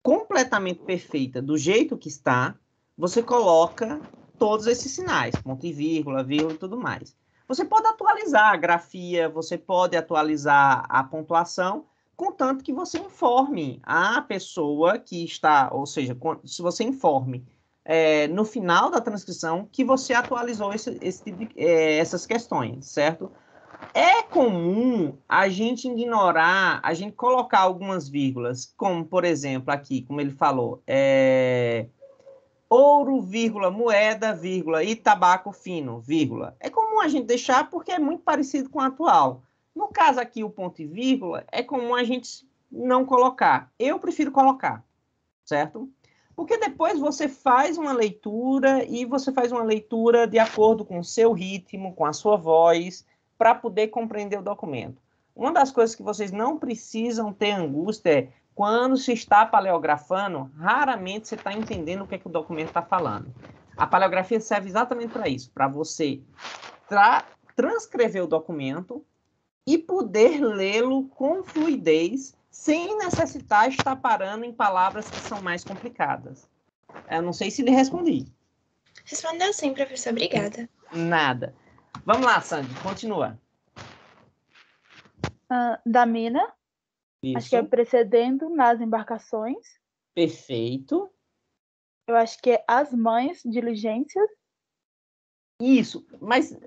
completamente perfeita do jeito que está, você coloca todos esses sinais, ponto e vírgula e tudo mais. Você pode atualizar a grafia, você pode atualizar a pontuação, contanto que você informe a pessoa que está, ou seja, se você informe no final da transcrição que você atualizou essas questões, certo? É comum a gente ignorar, a gente colocar algumas vírgulas, como, por exemplo, aqui, como ele falou, ouro, vírgula, moeda, vírgula, e tabaco fino, vírgula. É comum a gente deixar porque é muito parecido com o atual. No caso aqui, o ponto e vírgula, é comum a gente não colocar. Eu prefiro colocar, certo? Porque depois você faz uma leitura e você faz uma leitura de acordo com o seu ritmo, com a sua voz, para poder compreender o documento. Uma das coisas que vocês não precisam ter angústia é quando se está paleografando, raramente você está entendendo o que é que o documento está falando. A paleografia serve exatamente para isso, para você transcrever o documento e poder lê-lo com fluidez, sem necessitar estar parando em palavras que são mais complicadas. Eu não sei se lhe respondi. Respondeu sim, professor. Obrigada. Nada. Vamos lá, Sandy, continua. Da mina. Isso. Acho que é precedendo nas embarcações. Perfeito. Eu acho que é as mães, diligências. Isso, mas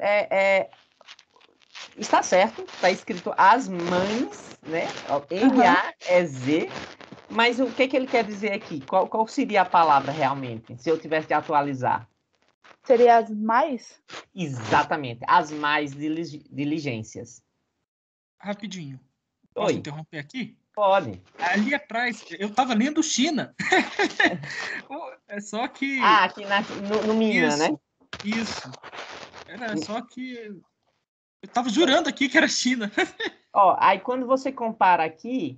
está certo, está escrito as mães, né? M-A-E-Z. Mas o que ele quer dizer aqui? Qual seria a palavra realmente, se eu tivesse de atualizar? Seria as mais? Exatamente, as mais diligências. Rapidinho. Posso Oi. interromper aqui? Pode. Ali atrás, eu estava lendo China. É só que... aqui no Mina, isso, né? Isso. Era só que... Eu estava jurando aqui que era China. Aí quando você compara aqui,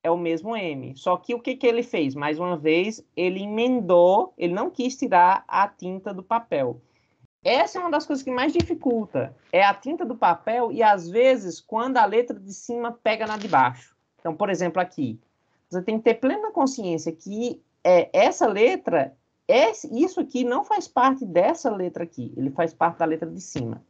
é o mesmo M. Só que o que ele fez? Mais uma vez, ele emendou, ele não quis tirar a tinta do papel. Essa é uma das coisas que mais dificulta. É a tinta do papel e, às vezes, quando a letra de cima pega na de baixo. Então, por exemplo, aqui. Você tem que ter plena consciência que essa letra, isso aqui não faz parte dessa letra aqui. Ele faz parte da letra de cima.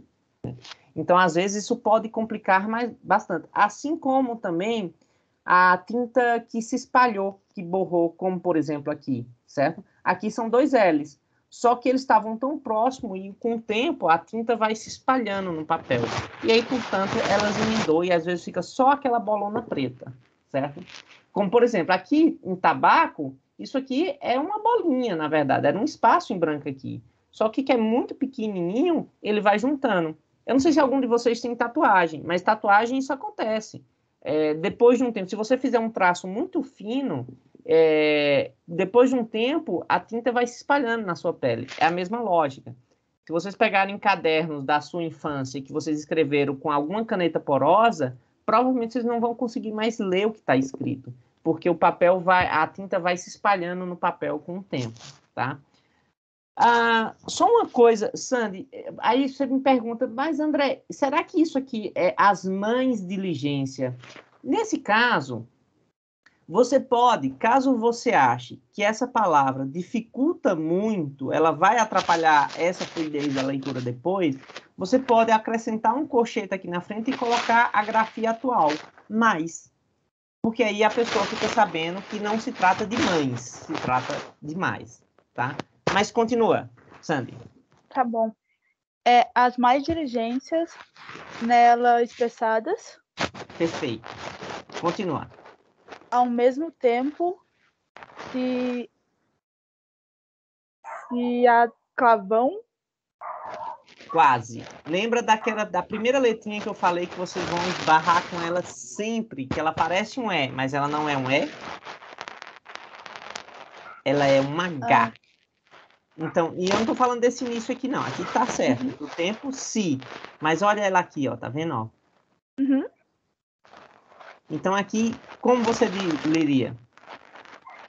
Então, às vezes, isso pode complicar bastante. Assim como também a tinta que se espalhou, que borrou, como, por exemplo, aqui, certo? Aqui são 2 L's. só que eles estavam tão próximos e com o tempo a tinta vai se espalhando no papel. E aí, portanto, elas emendam e às vezes fica só aquela bolona preta, certo? Como, por exemplo, aqui em tabaco, isso aqui é uma bolinha, na verdade, era um espaço em branco aqui. Só que é muito pequenininho, ele vai juntando. Eu não sei se algum de vocês tem tatuagem, mas tatuagem isso acontece. Depois de um tempo, se você fizer um traço muito fino, depois de um tempo, a tinta vai se espalhando na sua pele. É a mesma lógica. Se vocês pegarem cadernos da sua infância que vocês escreveram com alguma caneta porosa, provavelmente vocês não vão conseguir mais ler o que está escrito, porque a tinta vai se espalhando no papel com o tempo, tá? Só uma coisa, Sandy, aí você me pergunta, mas André, será que isso aqui é as mães de diligência? Nesse caso, você pode, caso você ache que essa palavra dificulta muito, ela vai atrapalhar essa fluidez da leitura depois, você pode acrescentar um colchete aqui na frente e colocar a grafia atual, mais. Porque aí a pessoa fica sabendo que não se trata de mães, se trata de mais, tá? Mas continua, Sandy. Tá bom. As mais diligências nela expressadas. Perfeito. Continua. Ao mesmo tempo se a clavão. Quase. Lembra da primeira letrinha que eu falei que vocês vão esbarrar com ela sempre, que ela parece um E, mas ela não é um E? Ela é um H. Então, e eu não tô falando desse início aqui, não. Aqui tá certo. Do tempo, se. Mas olha ela aqui, ó. Tá vendo, ó? Uhum. Então, aqui, como você leria?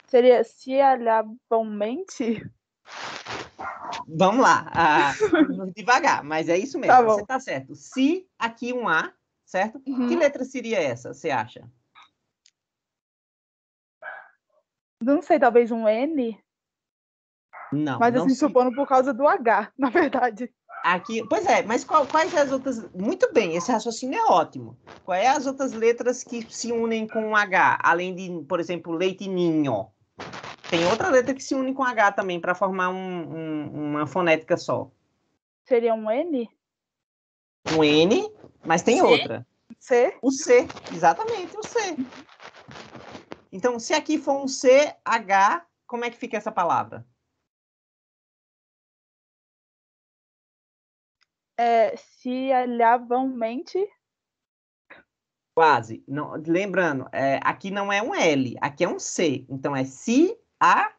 Seria se alhavelmente. Vamos lá. Devagar, mas é isso mesmo. Tá bom. Você tá certo. Se, aqui um A, certo? Uhum. Que letra seria essa, você acha? Não sei, talvez um N? Não. Mas não assim, se... supondo por causa do H, na verdade. Aqui, pois é, mas quais as outras... Muito bem, esse raciocínio é ótimo. Quais as outras letras que se unem com um H, além de, por exemplo, leitinho? Tem outra letra que se une com H também, para formar uma fonética só. Seria um N? Um N, mas tem C? outra. C? O C, exatamente, o C. Então, se aqui for um CH, como é que fica essa palavra? Se alhavelmente. Quase. Não, lembrando, aqui não é um L, aqui é um C. Então, é se a...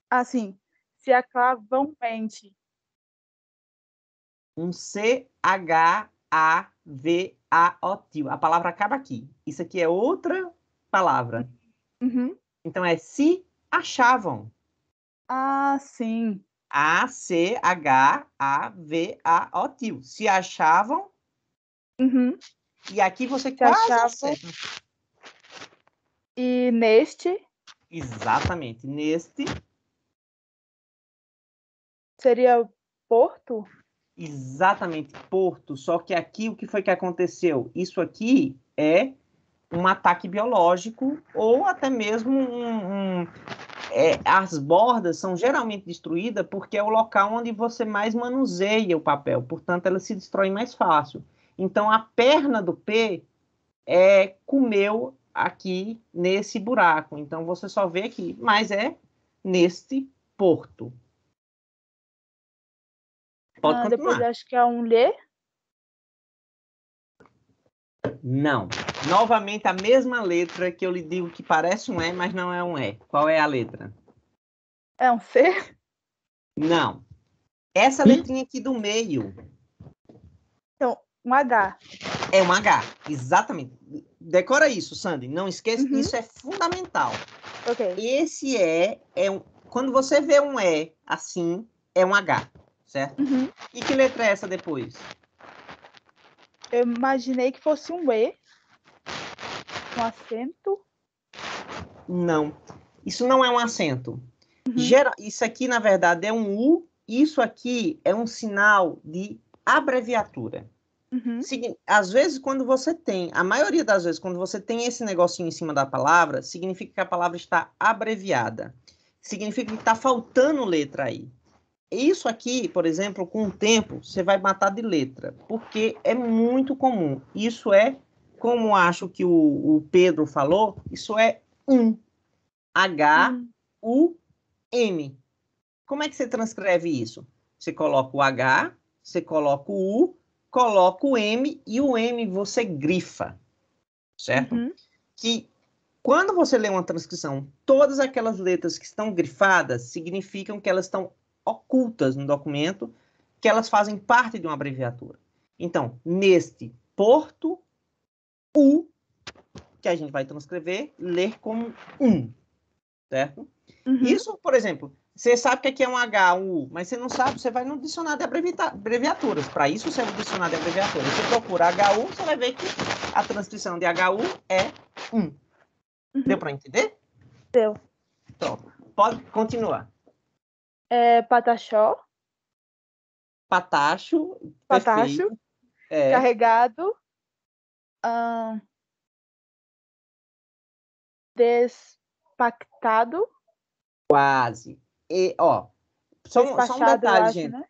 Assim, se aclavelmente. Um C-H-A-V-A-O-T. A palavra acaba aqui. Isso aqui é outra palavra. Uhum. Então, é se achavam. Sim. A-C-H-A-V-A-O-T. Se achavam. Uhum. E aqui você Se quase achavam. acerta. E neste. Exatamente. Neste. Seria Porto? Exatamente. Porto. Só que aqui o que foi que aconteceu? Isso aqui é um ataque biológico ou até mesmo as bordas são geralmente destruídas porque é o local onde você mais manuseia o papel. Portanto, elas se destroem mais fácil. Então, a perna do P comeu aqui nesse buraco. Então, você só vê aqui, mas é neste porto. Pode continuar. Depois acho que é um Lê. Não. Novamente, a mesma letra que eu lhe digo que parece um E, mas não é um E. Qual é a letra? É um C? Não. Essa letrinha aqui do meio. Então, um H. É um H, exatamente. Decora isso, Sandy. Não esqueça, isso é fundamental. Ok. Esse quando você vê um E assim, é um H, certo? Uhum. E que letra é essa depois? Eu imaginei que fosse um E. Um acento. Não. Isso não é um acento. Uhum. Isso aqui, na verdade, é um U. Isso aqui é um sinal de abreviatura. Uhum. Às vezes, a maioria das vezes, quando você tem esse negocinho em cima da palavra, significa que a palavra está abreviada. significa que está faltando letra aí. Isso aqui, por exemplo, com o tempo, você vai matar de letra, porque é muito comum. Isso é, como acho que o Pedro falou, isso é H-U-M. Como é que você transcreve isso? Você coloca o H, você coloca o U, coloca o M, e o M você grifa, certo? Que quando você lê uma transcrição, todas aquelas letras que estão grifadas significam que elas estão ocultas no documento, que elas fazem parte de uma abreviatura. Então, neste Porto, U, que a gente vai transcrever, ler como certo? Isso, por exemplo, você sabe que aqui é um H, um U, mas você não sabe, você vai no dicionário de abreviaturas. Para isso serve o dicionário de abreviaturas. Você procura HU, você vai ver que a transcrição de HU é Deu para entender? Deu. Pronto. Pode continuar. Pataxó. Patacho. Patacho. Perfeito. Carregado. Despactado. Quase. E, ó, só um detalhe, acho, gente. Né?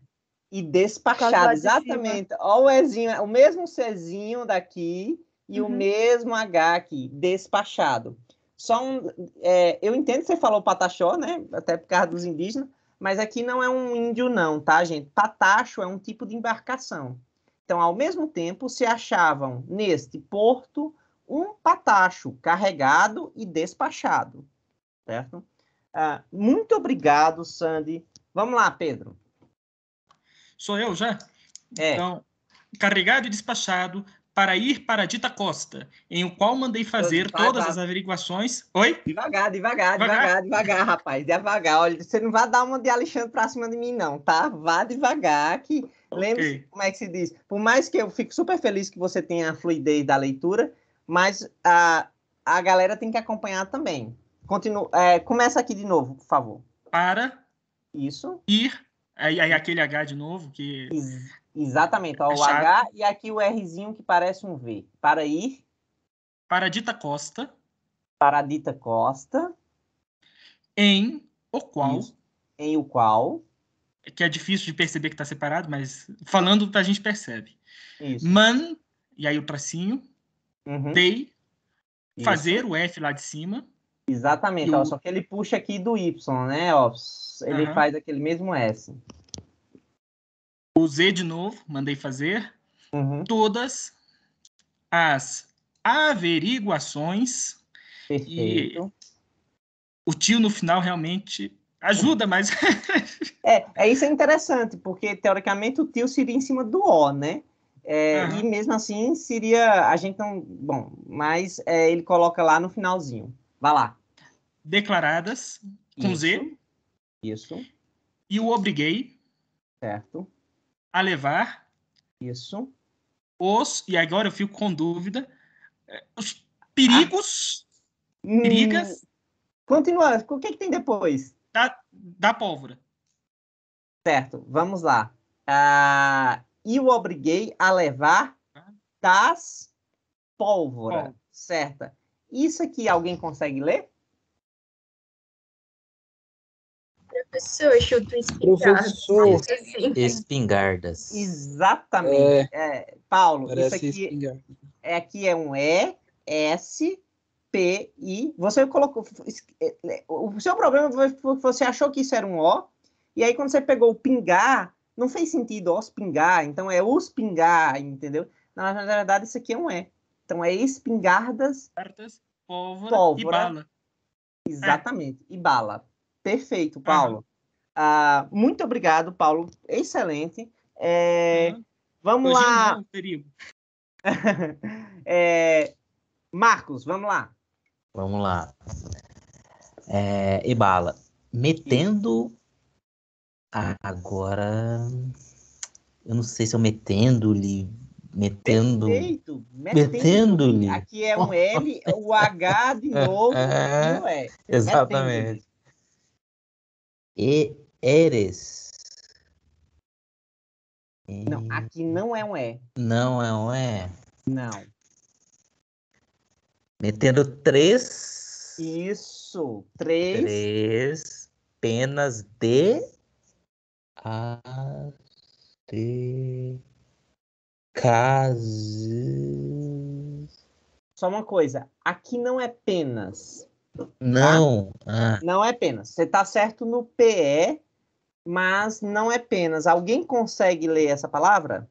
E despachado, exatamente. Ó, o Ezinho, o mesmo Czinho daqui e o mesmo H aqui, despachado. Eu entendo que você falou pataxó, né? Até por causa dos indígenas, mas aqui não é um índio não, tá, gente? Patacho é um tipo de embarcação. Então, ao mesmo tempo, se achavam neste porto um patacho carregado e despachado, certo? Muito obrigado, Sandy. Vamos lá, Pedro. Sou eu já? Então, carregado e despachado para ir para a dita costa, em o qual mandei fazer todas as averiguações. Oi? Devagar, rapaz. Devagar. Olha, você não vai dar uma de Alexandre pra cima de mim, não, tá? Vá devagar, que lembre-se como é que se diz. Por mais que eu fique super feliz que você tenha a fluidez da leitura, mas a galera tem que acompanhar também. Começa aqui de novo, por favor. Para isso ir. Aí aquele H de novo, que... Exatamente, ó, o H e aqui o Rzinho que parece um V. Para ir. Para a dita costa. Para a dita costa. Em o qual. Isso. Em o qual. Que é difícil de perceber que está separado, mas falando a gente percebe. Isso. Man, e aí o tracinho. Dei. Fazer o F lá de cima. Exatamente, ó, só que ele puxa aqui do Y, né? Ó, ele faz aquele mesmo S. O Z de novo, mandei fazer. Todas as averiguações. Perfeito. E o tio no final realmente ajuda, mas... Isso é interessante, porque teoricamente o tio seria em cima do O, né? E mesmo assim seria... A gente não... Bom, mas ele coloca lá no finalzinho. Vai lá. Declaradas, com Z. Isso. E o obriguei. Certo. A levar. Isso. E agora eu fico com dúvida, os perigos, perigas... Continua, o que tem depois? Da pólvora. Certo, vamos lá. E o obriguei a levar das pólvora, certa. Isso aqui alguém consegue ler? Professor, chuto espingardas. Professor. Espingardas. Exatamente. Paulo, Parece isso aqui espingarda. Aqui é um E, S, P, I. Você colocou... O seu problema foi que você achou que isso era um O, e aí quando você pegou o pingar, não fez sentido os pingar, então é os pingar, entendeu? Na verdade, isso aqui é um E. Então é espingardas, pólvora e bala. Exatamente, e bala. Perfeito, Paulo. Muito obrigado, Paulo. Excelente. Vamos lá. Não, perigo. Marcos, vamos lá. Vamos lá. Ebala. Metendo... agora... Eu não sei se eu metendo-lhe... Perfeito. Metendo-lhe. Aqui é um L, o H de novo e o E. Exatamente. E eres. Não, aqui não é um E. Não é um E? Não. Metendo 3. Isso. 3. penas de... A... De... Só uma coisa, aqui não é penas. Não. Não é penas. Você tá certo no PE, mas não é penas. Alguém consegue ler essa palavra?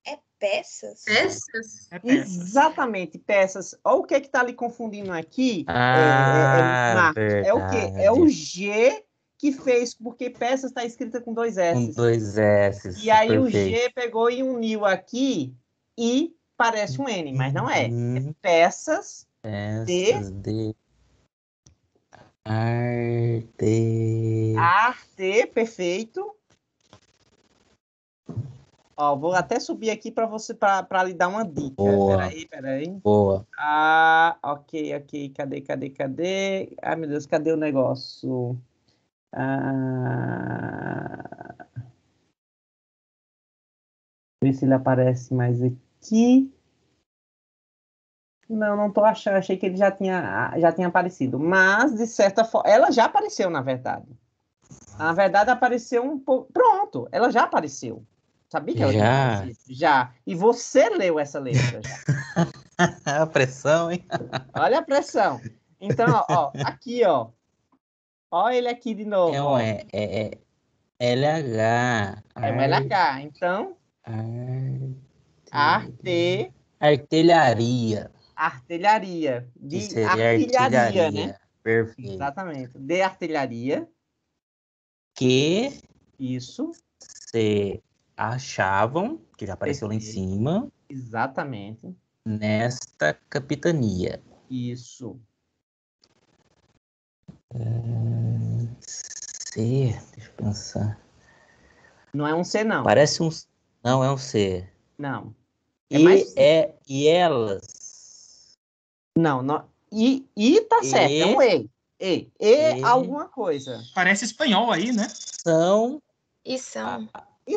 É peças? Peças? É peças. Exatamente, peças. Olha o que tá lhe confundindo aqui. Marcos, verdade. é o quê? É o G que fez, porque peças está escrita com 2 S. Com 2 S. E aí perfeito. o G pegou e uniu aqui e parece um N, mas não é. É peças de arte. Arte, perfeito. Ó, vou até subir aqui para você para lhe dar uma dica. Boa. Peraí. Boa. Ok. Cadê? Ai, meu Deus, cadê o negócio? Ver se ele aparece mais aqui. Não tô achando. Achei que ele já tinha aparecido. Mas, de certa forma, ela já apareceu, na verdade. Na verdade, apareceu um pouco. Pronto, ela já apareceu. Sabia que ela tinha aparecido? Já. E você leu essa letra já. A pressão, hein? Olha a pressão. Então, ó, aqui, ó. Ó ele aqui de novo. É LH. É um LH. Então, artilharia. Artilharia. Que De seria artilharia, né? Perfeito. Exatamente. De artilharia. Que Isso. se achavam, que já apareceu lá em cima. Exatamente. Nesta capitania. Isso. C, deixa eu pensar. Não é um C, não. Parece um... Não, é um C. Não. E elas? Não. E tá certo, é um E. E alguma coisa. Parece espanhol aí, né? São... E são. E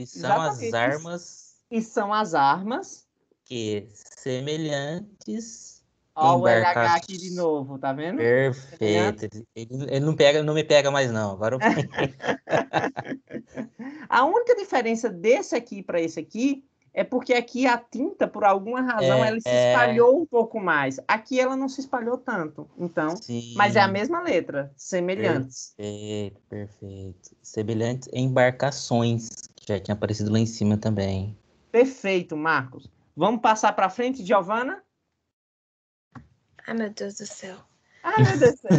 são as armas... E são as armas... Que semelhantes... Ó, o LH aqui de novo, tá vendo? Perfeito. Ele não me pega mais, não. Agora eu... A única diferença desse aqui para esse aqui é porque aqui a tinta, por alguma razão, ela se espalhou um pouco mais. Aqui ela não se espalhou tanto. Então, sim. Mas é a mesma letra, semelhantes. Perfeito. Semelhantes embarcações, que já tinha aparecido lá em cima também. Perfeito, Marcos. Vamos passar para frente, Giovana? Ai, meu Deus do céu. Ai, meu Deus do céu.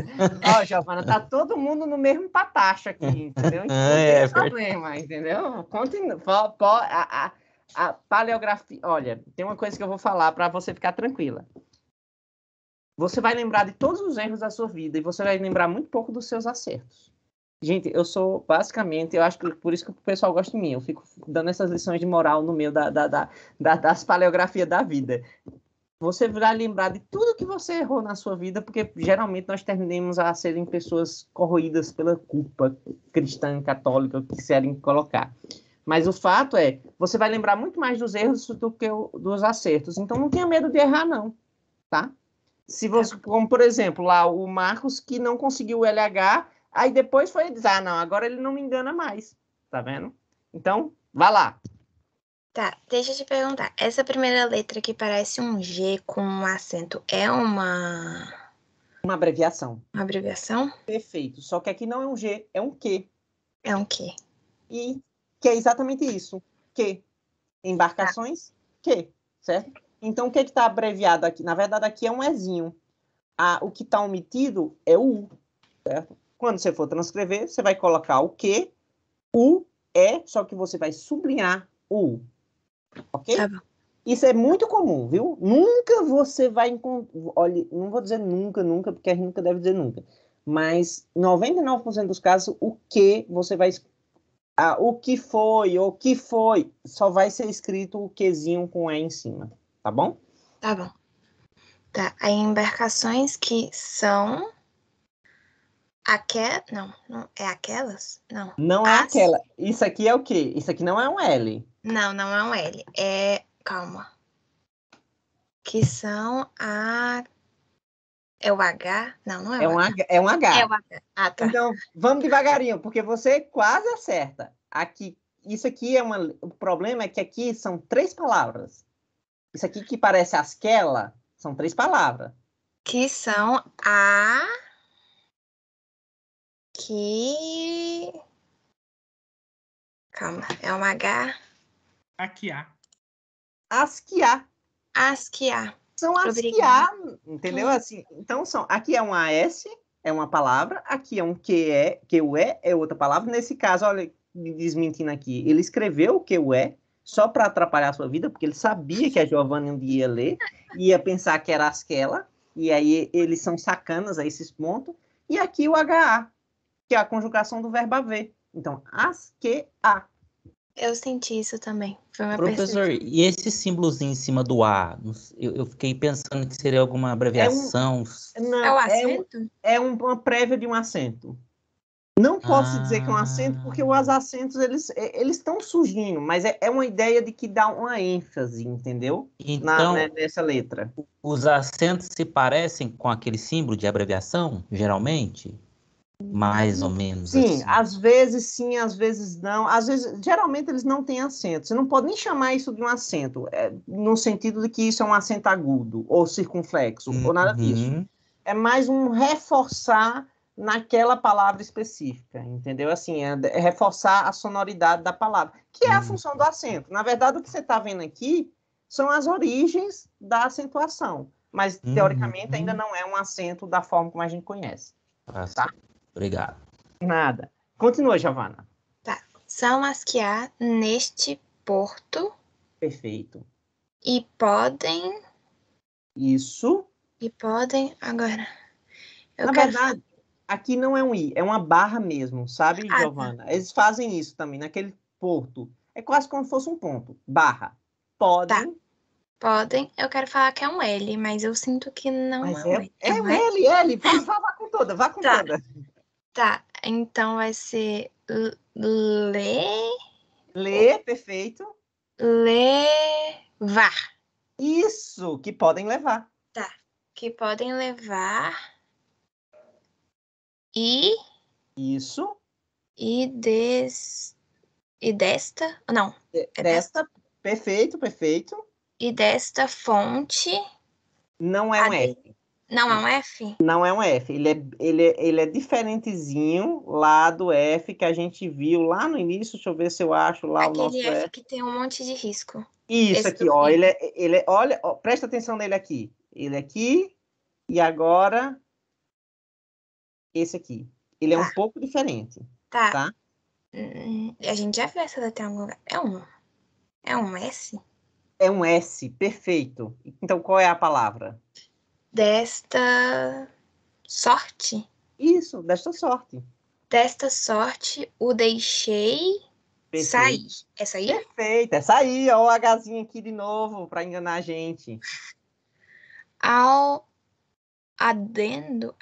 Ó, Giovana, tá todo mundo no mesmo patacho aqui, entendeu? Então, não tem problema, entendeu? Continua. A paleografia... Olha, tem uma coisa que eu vou falar para você ficar tranquila. Você vai lembrar de todos os erros da sua vida e você vai lembrar muito pouco dos seus acertos. Gente, eu sou, basicamente, eu acho que por isso que o pessoal gosta de mim. Eu fico dando essas lições de moral no meio das paleografias da vida. Você vai lembrar de tudo que você errou na sua vida, porque geralmente nós tendemos a serem pessoas corroídas pela culpa cristã, católica, que quiserem colocar. Mas o fato é, você vai lembrar muito mais dos erros do que dos acertos. Então não tenha medo de errar, não. Tá? Se você, como por exemplo, lá o Marcos, que não conseguiu o LH, aí depois foi dizer, não, agora ele não me engana mais. Tá vendo? Então, vá lá. Tá, deixa eu te perguntar. Essa primeira letra que parece um G com um acento é uma abreviação. Uma abreviação? Perfeito. Só que aqui não é um G, é um Q. É um Q. E que é exatamente isso. Q. Embarcações, Q. Certo? Então, o que está abreviado aqui? Na verdade, aqui é um Ezinho. O que está omitido é o U. Certo? Quando você for transcrever, você vai colocar o Q, U, E, só que você vai sublinhar o U. Ok? Tá bom. Isso é muito comum, viu? Nunca você vai encontrar... Olha, não vou dizer nunca, porque a gente nunca deve dizer nunca. Mas 99% dos casos, o que você vai... o que foi, só vai ser escrito o quezinho com E em cima. Tá bom? Tá bom. Tá, aí embarcações que são... Não, é aquelas? Não. Não é aquela. Isso aqui é o quê? Isso aqui não é um L. Não é um L. Calma. Que são É o H? Não, não é É o um H. H. É um H. É o H. Ah, tá. Então, vamos devagarinho, porque você quase acerta. Aqui, isso aqui é uma... O problema é que aqui são 3 palavras. Isso aqui que parece asquela, são 3 palavras. Que são a... Que... Calma, é um H. Aqui há. Asquear. Asquiar. São Obrigada. asquear, entendeu? Assim, então, aqui é um AS, é uma palavra, aqui é um QE é outra palavra. Nesse caso, olha, me desmentindo aqui, ele escreveu o QE só para atrapalhar a sua vida, porque ele sabia que a Giovanna um dia ia ler, ia pensar que era asquela, e aí eles são sacanas a esses pontos. E aqui o HA, que é a conjugação do verbo haver. Então, asquear. Eu senti isso também. Foi uma Professor, percepção. e esse símbolozinho em cima do A? Eu fiquei pensando que seria alguma abreviação. É o Não, acento? uma prévia de um acento. Não posso dizer que é um acento, porque os acentos, eles estão surgindo, mas é uma ideia de que dá uma ênfase, entendeu? Então, Nessa letra. os acentos se parecem com aquele símbolo de abreviação, geralmente? Mais ou menos Sim, assim. sim, às vezes não. Às vezes, geralmente eles não têm acento. Você não pode nem chamar isso de um acento, no sentido de que isso é um acento agudo, ou circunflexo, ou nada disso. Uhum. É mais um reforçar naquela palavra específica, entendeu? Assim, é reforçar a sonoridade da palavra, que é a função do acento. Na verdade, o que você está vendo aqui são as origens da acentuação, mas, teoricamente, ainda não é um acento da forma como a gente conhece. Tá? Obrigado. Nada. Continua, Giovana. Tá. São as que há neste porto Perfeito. e podem... Isso. E podem... Agora... Eu Na quero... verdade, aqui não é um i, é uma barra mesmo, sabe, Ah, Giovana? Eles fazem isso também, naquele porto. É quase como se fosse um ponto. Barra. Podem. Tá. Podem. Eu quero falar que é um L, mas eu sinto que não Mas é um L. é um um L. Vá com toda, vá com Tá. toda. Tá. Então vai ser... Lê, perfeito. Levar. Isso, que podem levar. Tá. Que podem levar e... Isso. E desta... Não. É desta. Perfeito. E desta fonte... Não é um F. Não é um F? Não é um F. Ele é diferentezinho lá do F que a gente viu lá no início. Deixa eu ver se eu acho lá o nosso Aquele F F. que tem um monte de risco. Isso Esse aqui, eu ó. vi. Olha, ó, presta atenção nele aqui. Ele aqui e agora esse aqui. Ele é um Tá. pouco diferente, Tá. tá? A gente já viu essa letra em algum lugar. É um S? É um S, perfeito. Então, qual é a palavra? Desta sorte? Isso, desta sorte. Desta sorte, o deixei sair. Perfeito. Essa aí? Perfeito. Essa aí, ó, o Hzinho aqui de novo, para enganar a gente. Ao adentro.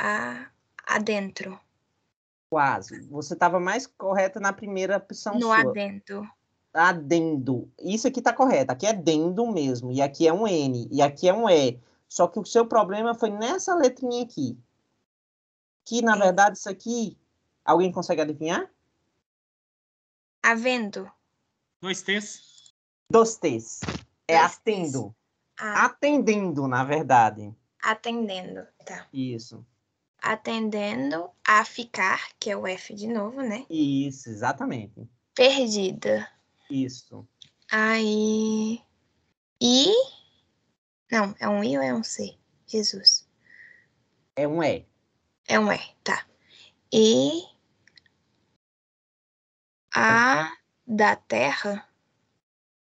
Quase. Você estava mais correta na primeira opção No sua. adentro. Adendo. Isso aqui está correto. Aqui é dendo mesmo. E aqui é um N. E aqui é um E. Só que o seu problema foi nessa letrinha aqui. Que, na verdade, isso aqui... Alguém consegue adivinhar? Havendo. 2 T's. 2 T's. É 2 T's. atendo. Atendendo, na verdade. Atendendo. Tá. Isso. Atendendo a ficar, que é o F de novo, né? Isso, exatamente. Perdida. Isso. Aí. Não, é um I ou é um C? Jesus. É um E. É um E, tá. E a da terra.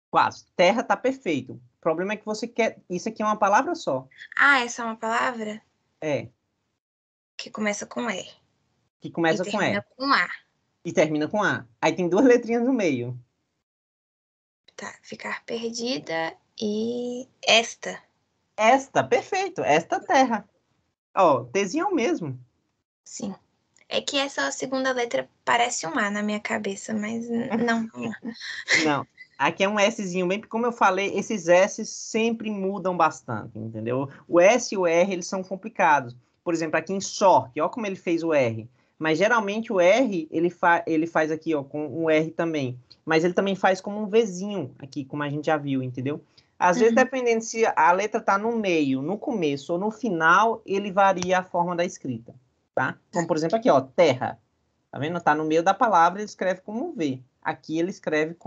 Quase. Terra tá perfeito. O problema é que você quer... Isso aqui é uma palavra só. Ah, essa é uma palavra É. que começa com E. Que começa E com termina E. com A. E termina com A. Aí tem 2 letrinhas no meio. Tá. Ficar perdida e esta. Esta, perfeito. Esta terra. Ó, Tzinho é o mesmo. Sim. É que essa segunda letra parece um A na minha cabeça, mas não. Não. Aqui é um Szinho bem, como eu falei, esses S sempre mudam bastante, entendeu? O S e o R, eles são complicados, Por exemplo, aqui em sorte, ó como ele fez o R. Mas geralmente o R, ele faz aqui, ó, com um R também. Mas ele também faz como um Vzinho aqui, como a gente já viu, entendeu? Às vezes, dependendo se a letra tá no meio, no começo ou no final, ele varia a forma da escrita, tá? Como, por exemplo, aqui, ó, terra. Tá vendo? Tá no meio da palavra, ele escreve como um V. Aqui ele escreve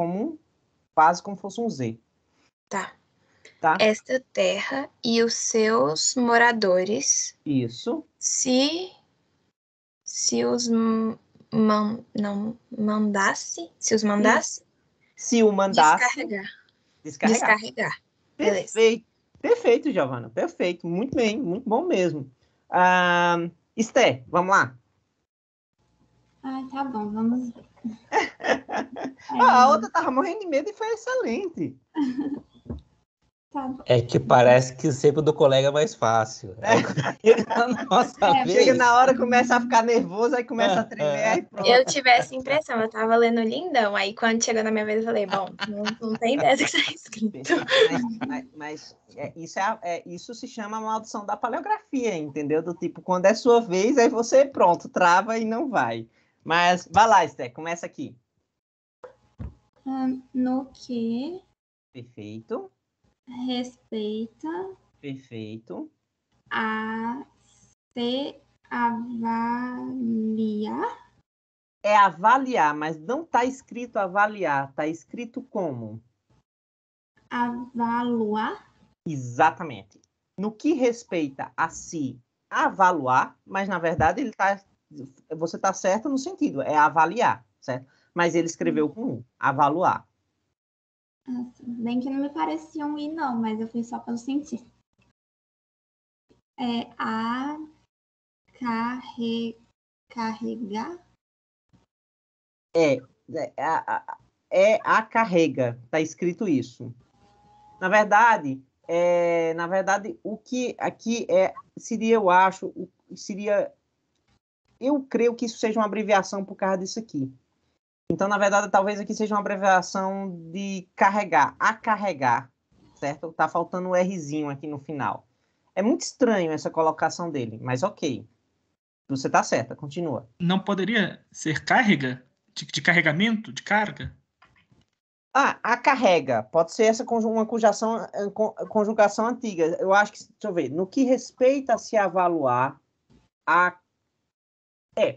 quase como fosse um Z. Tá. Tá? Esta terra e os seus moradores, Isso. se os não mandasse, se os mandasse Se o mandasse... Descarregar. Beleza. Perfeito. Perfeito, Giovana. Perfeito. Muito bem. Muito bom mesmo. Esté, vamos lá. Ai, tá bom, vamos ver. A outra tava morrendo de medo e foi excelente. Tá bom. É que parece que sempre do colega é mais fácil. Chega na hora, começa a ficar nervoso, aí começa a tremer, aí pronto. Eu tive essa impressão, eu tava lendo lindão, aí quando chegou na minha vez eu falei, bom, não tem ideia do que tá escrito. Mas isso se chama maldição da paleografia, entendeu? Do tipo, quando é sua vez, aí você, pronto, trava e não vai. Mas, vai lá, Esté, começa aqui. No que Perfeito. respeita Perfeito. a se avaliar. É avaliar, mas não está escrito avaliar, está escrito como? Avaluar. Exatamente. No que respeita a se avaliar, mas na verdade você está certo no sentido, é avaliar, certo? Mas ele escreveu com avaliar. Bem que não me parecia um I, não, mas eu fui só pelo sentido. Carregar? A carrega, está escrito isso. Na verdade, o que aqui seria, eu creio que isso seja uma abreviação por causa disso aqui. Então, na verdade, talvez aqui seja uma abreviação de carregar, a carregar, certo? Tá faltando um Rzinho aqui no final. É muito estranho essa colocação dele, mas ok. Você tá certa, continua. Não poderia ser carga? De carregamento? De carga? A carrega. Pode ser essa uma conjugação antiga. Eu acho que, deixa eu ver, no que respeita a se avaliar,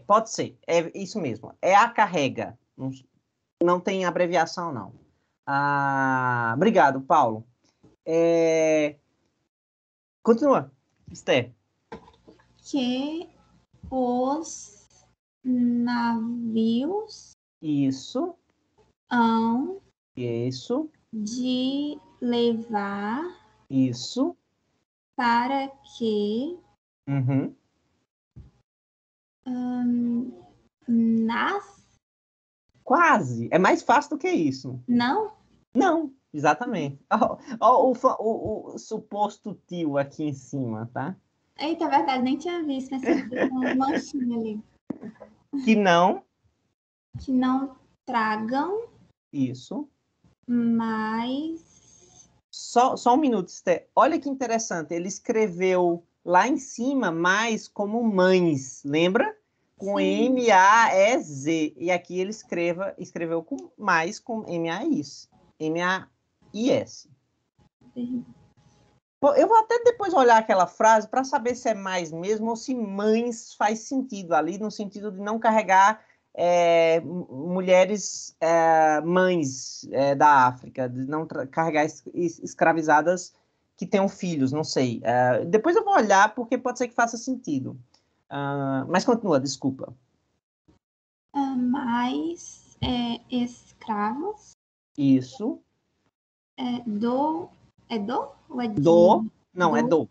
pode ser. É isso mesmo. É a carrega. Não tem abreviação, não. Obrigado, Paulo. Continua, Esther. Que os navios Isso. hão Isso. de levar Isso. para que nas... Quase. É mais fácil do que isso. Não? Não, exatamente. O suposto tio aqui em cima, tá? Eita, verdade, nem tinha visto essa manchinha ali. Que não tragam isso. Mais... Só um minuto, Esther. Olha que interessante. Ele escreveu lá em cima mais como mães, lembra? Com M-A-E-Z. E aqui ele escreveu com mais com M-A-I-S. M-A-I-S. Eu vou até depois olhar aquela frase para saber se é mais mesmo ou se mães faz sentido ali, no sentido de não carregar mulheres mães da África, de não carregar escravizadas que tenham filhos, não sei. Depois eu vou olhar, porque pode ser que faça sentido. Mas continua, desculpa. Mais escravos. Isso. Do ou é do? Não, é do.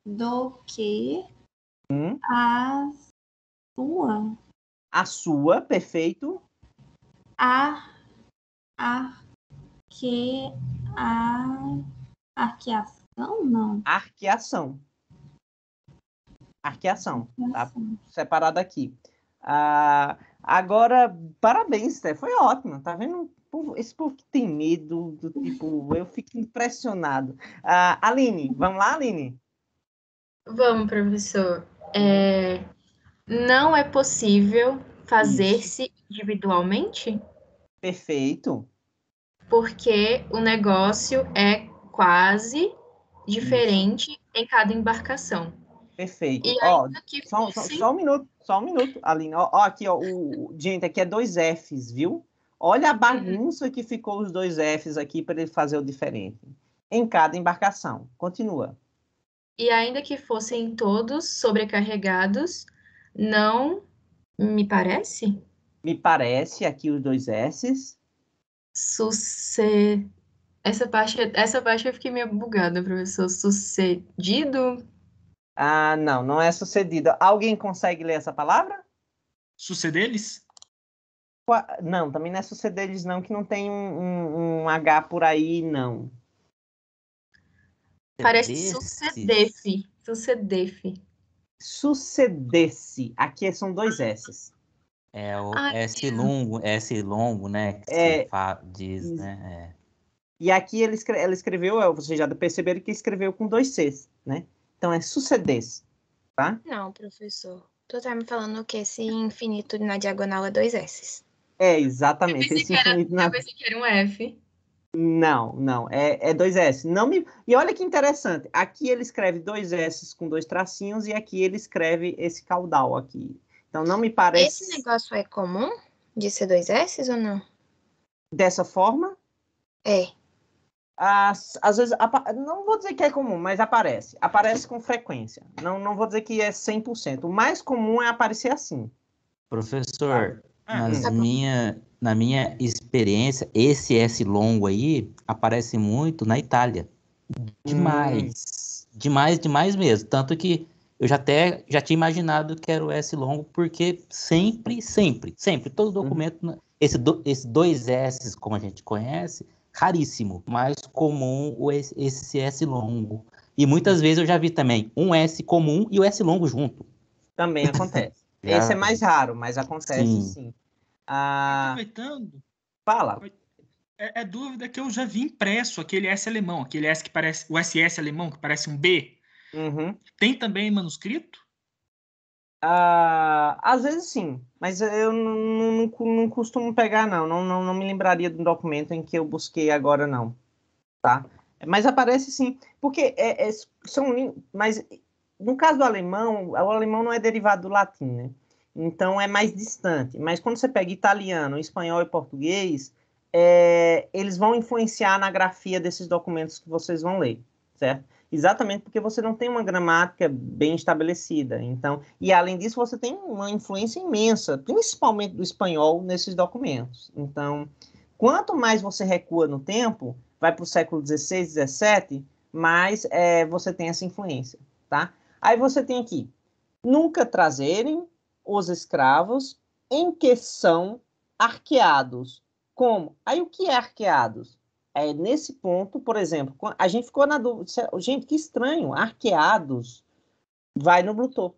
Do que a sua. A sua, perfeito. Arqueação, não. Arqueação, tá separado aqui. Agora, parabéns, Steph, foi ótimo, tá vendo? Esse povo que tem medo, do tipo, eu fico impressionado. Aline, vamos lá, Aline? Vamos, professor. Não é possível fazer-se individualmente, Perfeito. porque o negócio é quase diferente em cada embarcação. Perfeito. E Ó, ainda que só fossem... só um minuto, Aline. Ó, aqui, ó, gente, aqui é 2 Fs, viu? Olha a bagunça que ficou os 2 Fs aqui para ele fazer o diferente. Em cada embarcação. Continua. E ainda que fossem todos sobrecarregados, não me parece? Me parece aqui os 2 S's. Suce... essa parte eu fiquei meio bugada, professor. Sucedido? Ah, não é sucedido. Alguém consegue ler essa palavra? Sucederes? Não, também não é sucederes, não, que não tem um H por aí, não. Parece Desses. sucedefe. Sucedefe. Sucedesse. Aqui são 2 S's. É o Ai, S longo, né? Que É, diz, né? E aqui ela escreveu, vocês já perceberam que escreveu com 2 Cs, né? Então é sucedesse, tá? não, professor. Tu tá me falando que esse infinito na diagonal é 2 S's. É, exatamente. Esse infinito Eu pensei que era um F. Não, é 2 S. E olha que interessante, aqui ele escreve 2 S com 2 tracinhos e aqui ele escreve esse caudal aqui. Então não me parece Esse negócio é comum de ser 2 S's ou não? dessa forma. É. Às vezes, não vou dizer que é comum, mas aparece com frequência. Não vou dizer que é 100%. O mais comum é aparecer assim. Professor, Ah, Tá bom. na minha experiência, esse S longo aí aparece muito na Itália. Demais. Demais mesmo. Tanto que eu já tinha imaginado que era o S longo, porque sempre, todo documento, esse 2 S, como a gente conhece, raríssimo, mais comum esse S longo. E muitas vezes eu já vi também um S comum e o S longo junto. Também acontece. Esse é Já, mais raro, mas acontece sim. sim. aproveitando, Fala. é dúvida que eu já vi impresso aquele S alemão, aquele S que parece, o SS alemão, que parece um B. Uhum. Tem também em manuscrito? Às vezes sim, mas eu não costumo pegar, não me lembraria do documento em que eu busquei agora, não, tá? Mas aparece sim, porque mas no caso do alemão, o alemão não é derivado do latim, né? Então é mais distante, mas quando você pega italiano, espanhol e português, eles vão influenciar na grafia desses documentos que vocês vão ler, certo? Exatamente porque você não tem uma gramática bem estabelecida. Então, e além disso, você tem uma influência imensa, principalmente do espanhol, nesses documentos. Então, quanto mais você recua no tempo, vai para o século XVI, XVII, mais você tem essa influência, tá? Aí você tem aqui, nunca trazerem os escravos em que são arqueados. Como? Aí o que é arqueados? Nesse ponto, por exemplo, a gente ficou na dúvida, gente, que estranho, arqueados, vai no Bluetooth.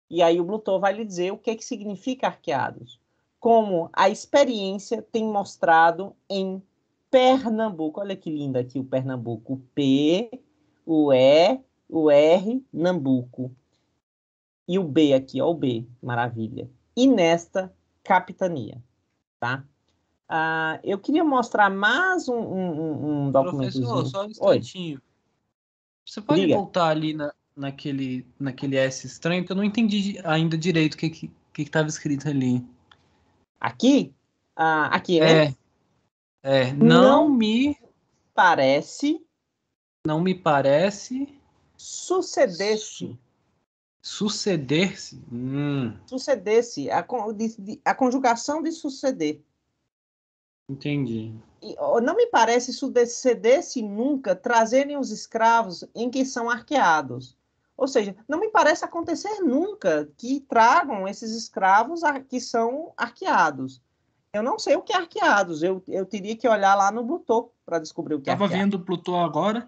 E aí o Bluetooth vai lhe dizer o que significa arqueados. Como a experiência tem mostrado em Pernambuco. Olha que lindo aqui o Pernambuco. O P, o E, o R, Nambuco. E o B aqui, ó, o B, maravilha. E nesta capitania, tá? Eu queria mostrar mais um Professor, documentozinho. só um Oi, instantinho. Você pode diga. voltar ali naquele S estranho, que eu não entendi ainda direito o que estava escrito ali. Aqui? Aqui, né? Não Não parece me parece suceder-se. suceder-se. Suceder-se. A conjugação de suceder. Entendi. Não me parece suceder-se nunca trazerem os escravos em que são arqueados. Ou seja, não me parece acontecer nunca que tragam esses escravos que são arqueados. Eu não sei o que é arqueados. Eu teria que olhar lá no Bluetooth para descobrir o que é Estava arqueado. vendo o Plutô agora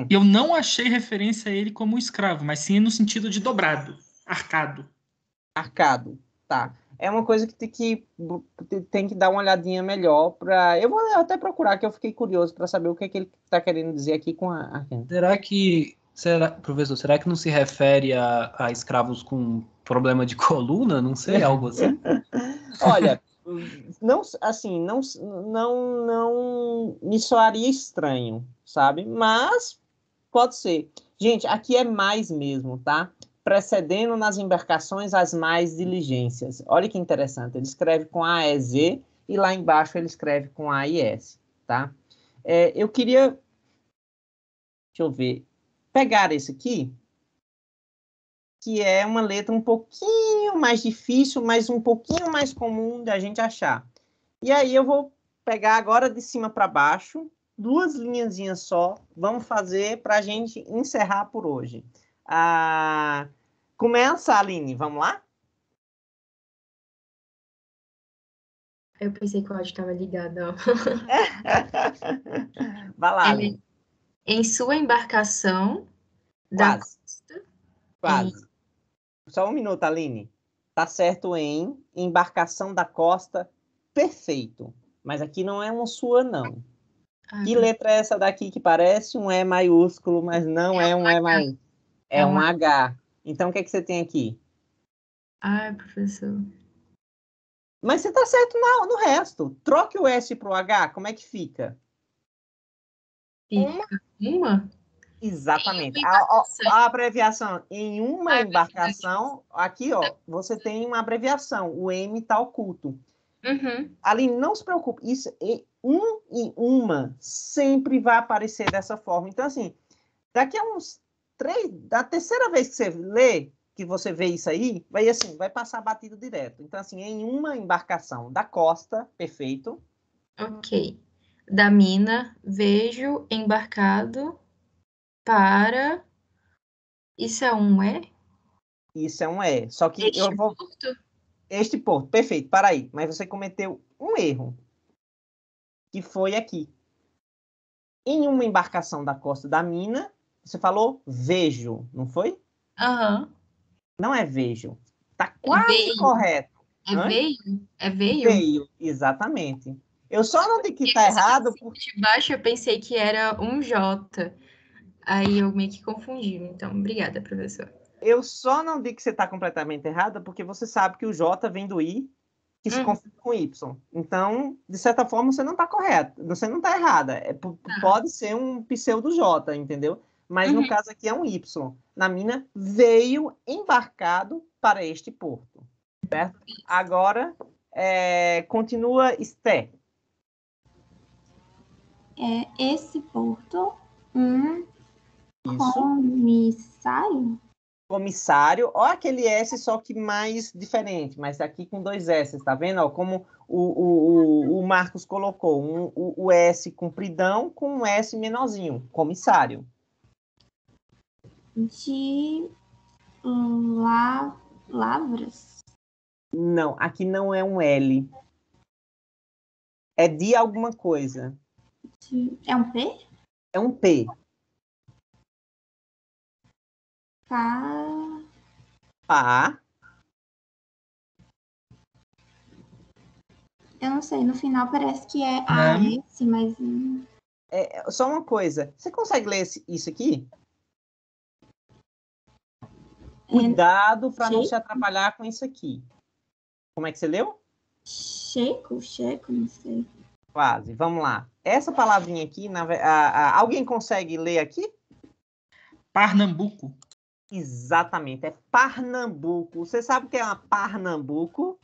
e eu não achei referência a ele como escravo, mas sim no sentido de dobrado, arcado. Arcado, tá. É uma coisa que tem que dar uma olhadinha melhor para. Eu vou até procurar, que eu fiquei curioso para saber o que é que ele está querendo dizer aqui com a arcana. Será que Professor, será que não se refere a escravos com problema de coluna? Não sei, algo assim? Olha, não, assim, não me soaria estranho, sabe? Mas pode ser. Gente, aqui é mais mesmo, tá? Precedendo nas embarcações as mais diligências. Olha que interessante. Ele escreve com AEZ e lá embaixo ele escreve com AIS, tá? Eu queria, deixa eu ver, pegar esse aqui, que é uma letra um pouquinho mais difícil, mas um pouquinho mais comum da gente achar. E aí eu vou pegar agora de cima para baixo, 2 linhazinhas só, vamos fazer para a gente encerrar por hoje. Começa, Aline, vamos lá? Eu pensei que o áudio estava ligado, ó. Vai lá, Aline. Em sua embarcação da costa. Quase. Só um minuto, Aline. Tá certo em embarcação da costa, perfeito. Mas aqui não é uma sua, não. Que letra é essa daqui que parece um E maiúsculo, mas não é um E maiúsculo? É um H. Então, o que é que você tem aqui? Ai, professor. Mas você tá certo no resto. Troque o S pro H, como é que fica? Fica uma? Exatamente. A abreviação em uma embarcação, aqui, ó, você tem uma abreviação. O M tá oculto. Uhum. Aline, não se preocupe. Isso, um e uma sempre vai aparecer dessa forma. Então, assim, daqui a uns 3, da terceira vez que você lê, que você vê isso aí, vai passar batido direto. Então, assim, em uma embarcação da costa, perfeito. Ok. Da mina, vejo embarcado para... Isso é um E? Isso é um E. Só que eu vou... Porto? Este porto, perfeito. Para aí. Mas você cometeu um erro. Que foi aqui. Em uma embarcação da costa da mina, você falou vejo, não foi? Aham. Não é vejo. Tá quase correto. É veio? Veio, exatamente. Eu só não digo que tá errado. De baixo eu pensei que era um J. Aí eu meio que confundi. Então, obrigada, professor. Eu só não digo que você está completamente errada, porque você sabe que o J vem do I, que se confunde com Y. Então, de certa forma, você não está correta. Você não está errada. Pode ser um pseudo J, entendeu? Mas no caso aqui é um Y. Na mina, veio embarcado para este porto. Certo? Agora, continua Esté. Esse porto, comissário? Comissário, ó aquele S, só que mais diferente, mas aqui com 2 S, tá vendo? Ó, como o Marcos colocou, o S compridão com um S menorzinho, comissário. De lavras? Não, aqui não é um L. É de alguma coisa. É um P? É um P. Pá. Eu não sei, no final parece que é AS, mas... Só uma coisa, você consegue ler isso aqui? Cuidado para não se atrapalhar com isso aqui. Como é que você leu? Checo, não sei. Quase, vamos lá. Essa palavrinha aqui, alguém consegue ler aqui? Pernambuco. Exatamente, é Pernambuco. Você sabe o que é uma Pernambuco?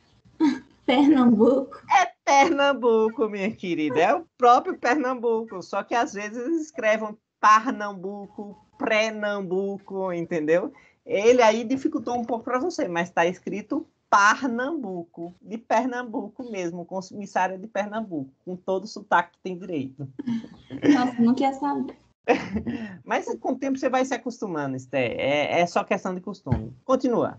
Pernambuco? É Pernambuco, minha querida. É o próprio Pernambuco. Só que às vezes eles escrevem Pernambuco, Pernambuco, entendeu? Ele aí dificultou um pouco para você, mas está escrito Pernambuco, de Pernambuco mesmo, com comissária de Pernambuco, com todo o sotaque que tem direito. Nossa, não quer saber. Mas com o tempo você vai se acostumando, Esté. É só questão de costume. Continua.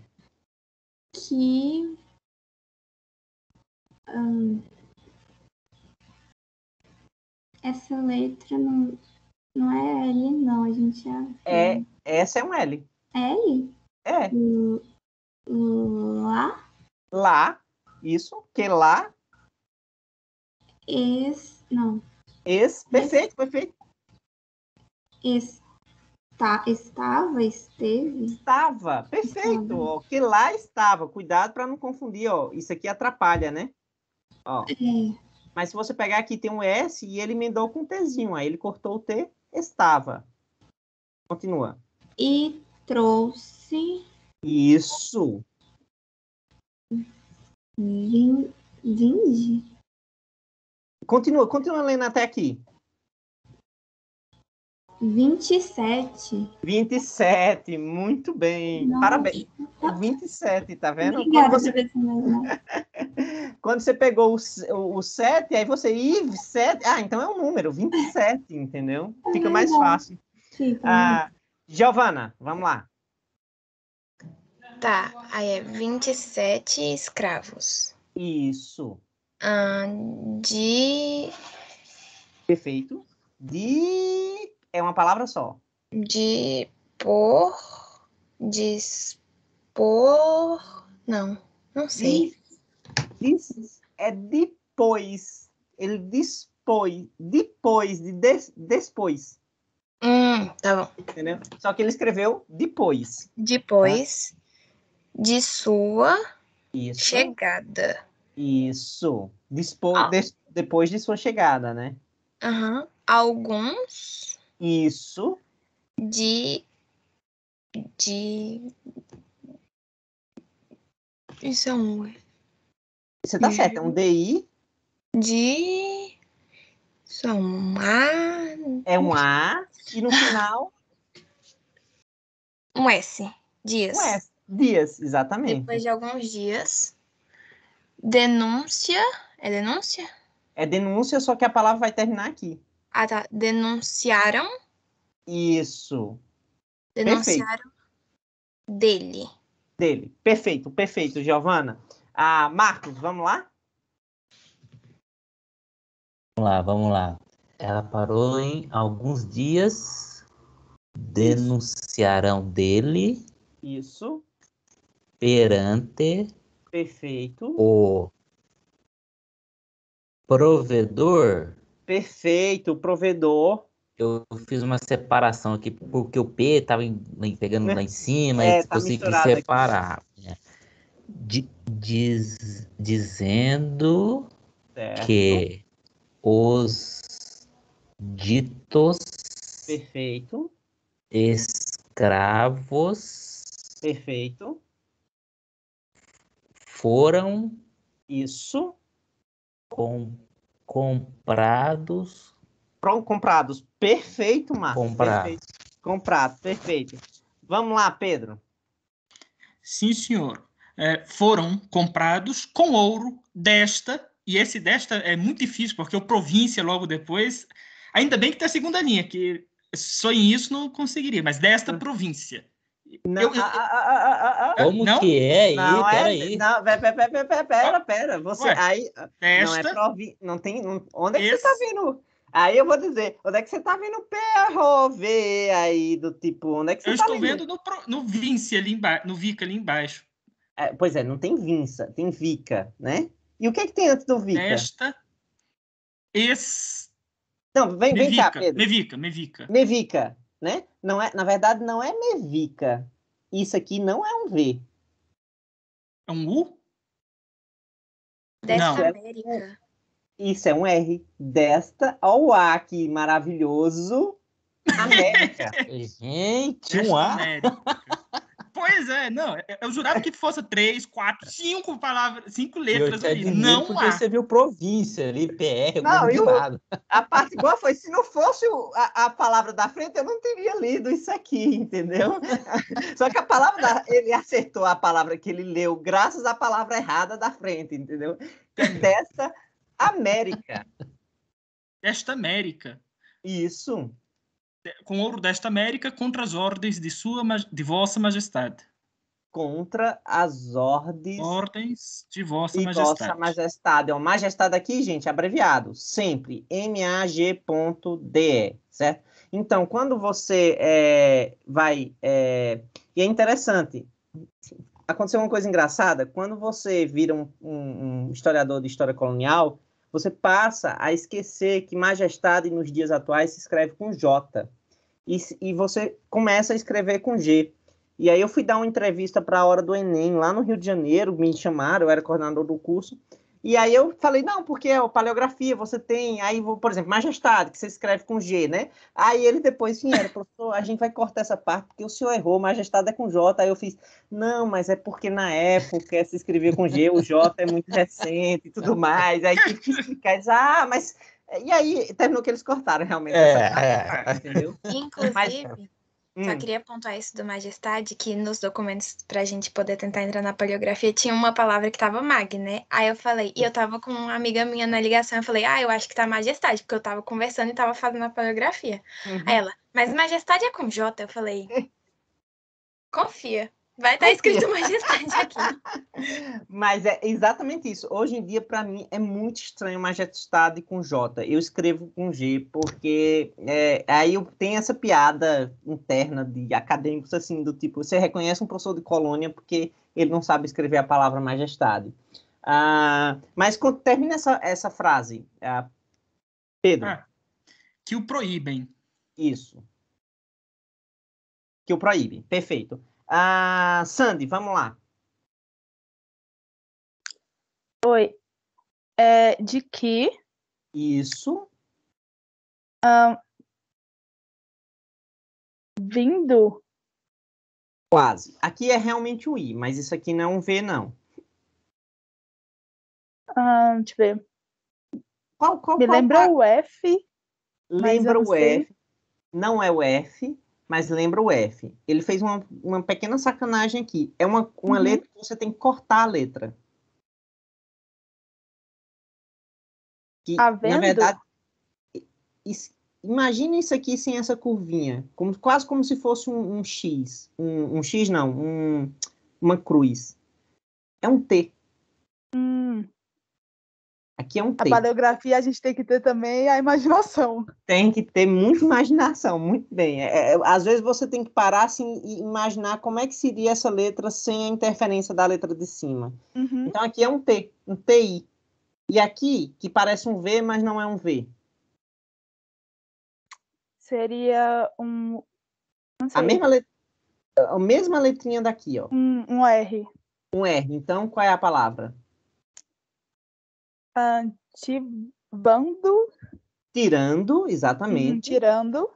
Essa letra não é L, não. A gente já... Essa é um L. L? É. Lá? Lá. Isso. Que lá. Não. Perfeito, perfeito. Estava, esteve. Estava, perfeito. Estava. Ó, que lá estava. Cuidado para não confundir, ó. Isso aqui atrapalha, né? Ó. Mas se você pegar aqui, tem um S e ele emendou com um Tzinho. Aí ele cortou o T, estava. Continua. E trouxe Isso. vinde. Continua lendo até aqui. 27. 27, muito bem. Nossa. Parabéns. 27, tá vendo? Obrigada, Quando você, professor Manuel. quando você pegou o 7, aí você... 7. Ah, então é um número, 27, entendeu? Fica mais fácil. Fica. Giovana, vamos lá. Tá, aí é 27 escravos. Isso. De... Perfeito. É uma palavra só. Dispor... Não sei. É depois. Ele dispôs. Depois. Depois. Tá bom. Entendeu? Só que ele escreveu depois. Depois de sua Isso. chegada. Isso. Depois de sua chegada, né? Alguns Isso. Isso é um... Você tá certo, é um DI. Isso é um A... É um A. E no final, Um S. Dias. um S. Dias, exatamente. Depois de alguns dias. Denúncia. É denúncia? É denúncia, só que a palavra vai terminar aqui. Ah, tá. Denunciaram. Isso. Denunciaram dele. Perfeito, Giovana. Marcos, vamos lá? Vamos lá. Ela parou em alguns dias. Denunciarão dele. Isso. Perante Perfeito. o provedor. Perfeito, o provedor. Eu fiz uma separação aqui, porque o P estava pegando lá em cima e Tá consegui misturado separar. Né? Dizendo certo. que os ditos Perfeito. escravos Perfeito. foram Isso. comprados. Comprados. Perfeito, Marcos. Comprados. Perfeito. Comprado, perfeito. Vamos lá, Pedro. Sim, senhor. Foram comprados com ouro desta, e esse desta é muito difícil, porque o província logo depois, ainda bem que tem a segunda linha, que só em isso não conseguiria, mas desta província. Não, Como não? que é aí? Não Peraí. Não, pera. Você Ué, aí não é desta, província, não tem. Onde é que você tá vendo? Aí eu vou dizer, onde é que você tá vendo PROV aí do tipo, onde é que você eu tá estou vendo? vendo no Vince ali embaixo, no Vica ali embaixo. Pois é, não tem Vinça, tem Vica, né? E o que é que tem antes do Vica? Desta, Não, vem cá, Pedro. Mevica. Mevica, né? Não é, na verdade, não é Mevica. Isso aqui não é um V. É um U? Desta Não. América. Isso é um R. Desta ao A, que maravilhoso. América. Gente, um A. América. Pois é, não. Eu jurava que fosse 3, 4, 5 palavras, 5 letras Eu te ali. admiro Não porque há. você viu província ali, PR, Não, de nada. a parte boa foi, se não fosse a palavra da frente, eu não teria lido isso aqui, entendeu? Só que a palavra, ele acertou a palavra que ele leu, graças à palavra errada da frente, entendeu? Desta América. Desta América. Isso. Com ouro desta América contra as ordens de Vossa Majestade. Contra as Ordens de Vossa de Majestade. Vossa Majestade. Ó, Majestade aqui, gente, abreviado. Sempre. MAG.DE, certo? Então, quando você vai... E é interessante. Aconteceu uma coisa engraçada. Quando você vira um historiador de história colonial, você passa a esquecer que Majestade nos dias atuais se escreve com J. e você começa a escrever com G. E aí eu fui dar uma entrevista para a hora do Enem, lá no Rio de Janeiro, me chamaram, eu era coordenador do curso, e aí eu falei, não, porque a paleografia você tem, aí, por exemplo, majestade, que você escreve com G, né? Aí ele depois vieram, professor, a gente vai cortar essa parte, porque o senhor errou, majestade é com J. Aí eu fiz, não, mas é porque na época se escrevia com G, o J é muito recente e tudo mais. Aí tive que explicar, mas... E aí terminou que eles cortaram realmente essa parte, entendeu? Inclusive... Só queria pontuar isso do majestade, que nos documentos pra gente poder tentar entrar na paleografia tinha uma palavra que tava mag, né? Aí eu falei, e eu tava com uma amiga minha na ligação, eu falei, eu acho que tá majestade, porque eu tava conversando e tava fazendo a paleografia. Aí ela, mas majestade é com J? Eu falei, confia, vai estar escrito majestade aqui. Mas é exatamente isso. Hoje em dia, para mim, é muito estranho majestade com J. Eu escrevo com G, porque aí eu tenho essa piada interna de acadêmicos, assim, do tipo, você reconhece um professor de colônia porque ele não sabe escrever a palavra majestade. Mas termina essa frase, Pedro. Que o proíbem. Isso. Que o proíbem, perfeito. Sandy, vamos lá. Oi. De que... Isso. Vindo. Quase. Aqui é realmente o I, mas isso aqui não é um V, não. Deixa eu ver. Me lembra o F. Lembra o F. Não é o F, mas lembra o F. Ele fez uma pequena sacanagem aqui. É uma letra que você tem que cortar a letra. Que, na verdade, imagina isso aqui sem essa curvinha. Quase como se fosse um X. Um X não, uma cruz. É um T. Aqui é um T. A paleografia a gente tem que ter também a imaginação. Tem que ter muita imaginação, muito bem. Às vezes você tem que parar assim, e imaginar como é que seria essa letra sem a interferência da letra de cima. Então aqui é um T, um TI. E aqui, que parece um V, mas não é um V. Seria um... Não sei. A mesma letrinha daqui, ó. Um R. Um R. Então, qual é a palavra? Tirando. Tirando, exatamente. Tirando.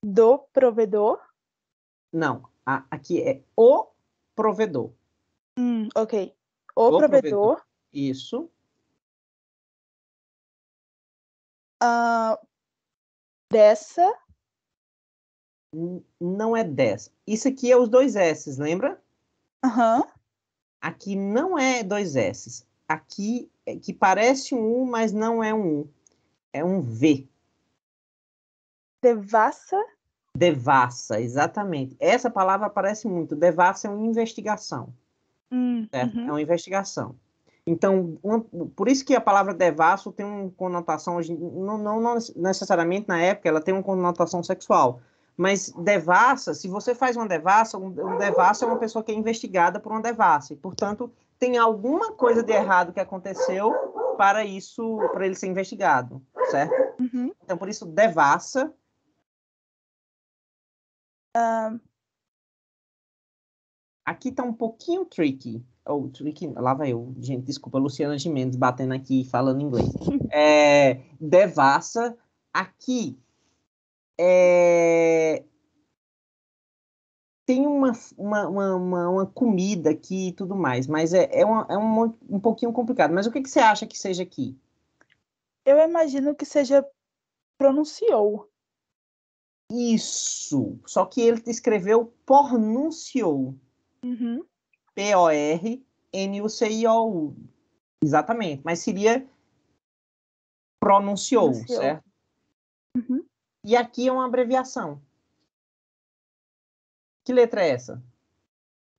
Do provedor. Não, aqui é o provedor. Ok. O provedor. Isso. Dessa. Não é dessa. Isso aqui é os dois S's, lembra? Aqui não é dois S's. Aqui é que parece um U, mas não é um U. É um V. Devassa. Devassa, exatamente. Essa palavra aparece muito. Devassa é uma investigação. Certo? É uma investigação. Então, por isso que a palavra devasso tem uma conotação, não necessariamente na época, ela tem uma conotação sexual. Mas devassa, se você faz uma devassa, um devasso é uma pessoa que é investigada por uma devassa. E, portanto, tem alguma coisa de errado que aconteceu para ele ser investigado, certo? Então, por isso, devassa. Aqui está um pouquinho tricky. Lá vai eu. Gente, desculpa, Luciana Gimenez batendo aqui falando inglês. Devassa. Aqui tem uma comida aqui e tudo mais, mas é um pouquinho complicado. Mas o que você acha que seja aqui? Eu imagino que seja pronunciou. Isso. Só que ele escreveu pronunciou. P-O-R-N-U-C-I-O-U. Exatamente. Mas seria pronunciou, certo? E aqui é uma abreviação. Que letra é essa?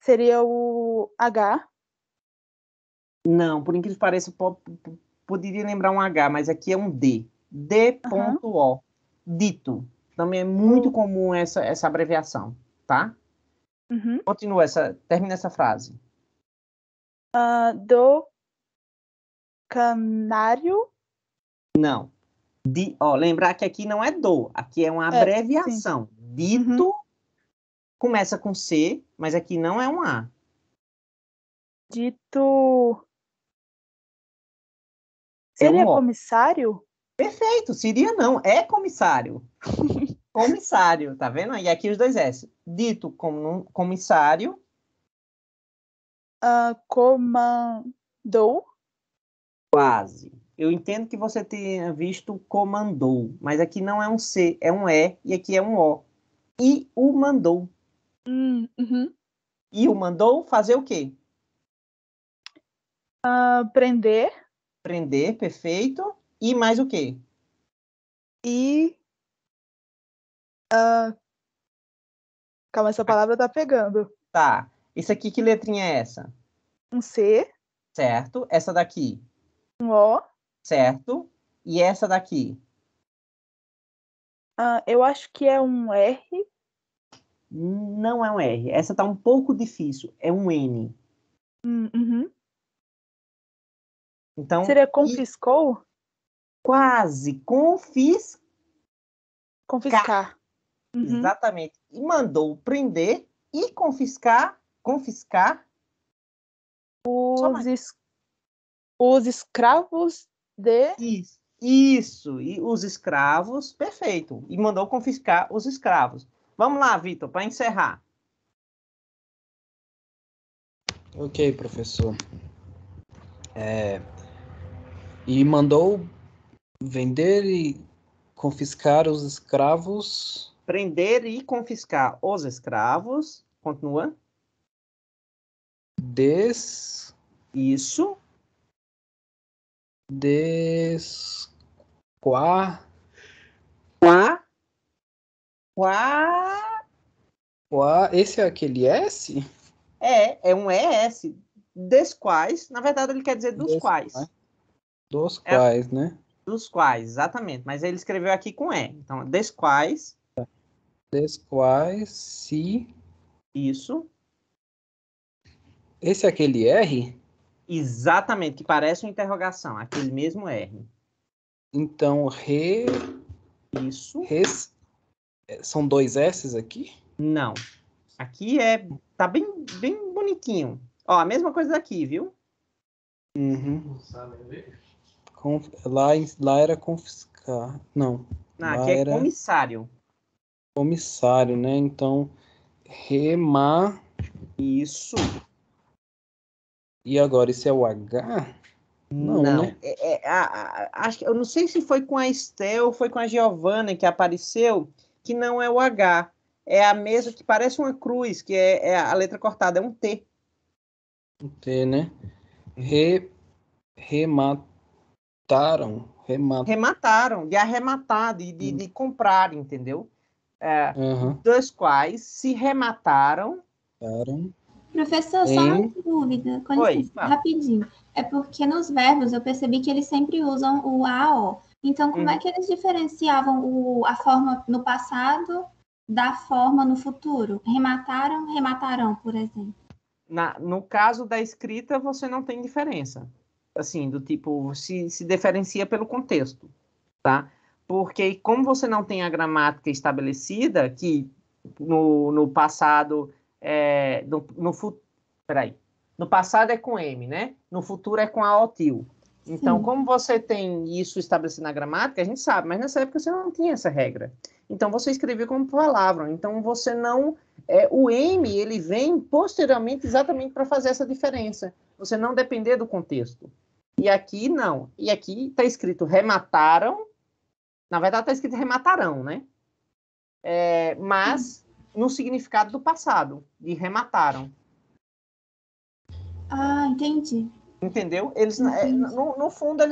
Seria o H. Não, por incrível que pareça, poderia lembrar um H, mas aqui é um D. D.O. Dito. Também é muito comum essa abreviação, tá? Continua, termina essa frase. Do canário? Não. Lembrar que aqui não é do, aqui é uma abreviação. Dito começa com C, mas aqui não é um A. Dito... Seria comissário? Perfeito, seria não, é comissário. Comissário, tá vendo? E aqui os dois S. Dito como comissário. Comandou. Quase. Eu entendo que você tenha visto comandou, mas aqui não é um C, é um E, e aqui é um O. E o mandou. E o mandou fazer o quê? Prender. Prender, perfeito. E mais o quê? E... Calma, essa palavra tá pegando. Tá. Isso aqui, que letrinha é essa? Um C. Certo. Essa daqui? Um O. Certo. E essa daqui? Eu acho que é um R. Não é um R. Essa tá um pouco difícil. É um N. Então, seria confiscou? Quase. Confiscar. Exatamente. E mandou prender e confiscar os escravos de... Isso. E os escravos, perfeito. E mandou confiscar os escravos. Vamos lá, Vitor, para encerrar. Ok, professor. E mandou vender e confiscar os escravos. Prender e confiscar os escravos. Continua. Isso. Esse é aquele S? É um ES. Des quais, na verdade ele quer dizer dos quais. Dos quais, né? Dos quais, exatamente. Mas ele escreveu aqui com E. Então, des quais. Des quais, se... Isso. Esse é aquele R? Exatamente, que parece uma interrogação. Aquele mesmo R. Então, Isso. São dois S's aqui? Não. Aqui tá bem bonitinho. Ó, a mesma coisa daqui, viu? Lá era confiscar. Não. Aqui é comissário. Comissário, né? Então, Isso. E agora, esse é o H? Não. Né? Acho que eu não sei se foi com a Estel ou foi com a Giovana que apareceu, que não é o H. É a mesma que parece uma cruz, que é a letra cortada, é um T. Um T, né? Remataram, de arrematar, de comprar, entendeu? Dos quais se remataram. Professor, só uma dúvida, com licença, rapidinho. É porque nos verbos eu percebi que eles sempre usam o AO. Então, como é que eles diferenciavam a forma no passado da forma no futuro? Rematarão, por exemplo. No caso da escrita, você não tem diferença. Assim, do tipo, se diferencia pelo contexto, tá? Porque como você não tem a gramática estabelecida, que no passado, no passado é com M, né? No futuro é com A til. Então, como você tem isso estabelecido na gramática, a gente sabe, mas nessa época você não tinha essa regra. Então, você escrevia como palavra. Então, você não... o M, ele vem posteriormente exatamente para fazer essa diferença. Você não depender do contexto. E aqui, não. E aqui está escrito remataram. Na verdade, está escrito rematarão, né? Mas no significado do passado, de remataram. Entendi. Entendeu? Eles, no fundo,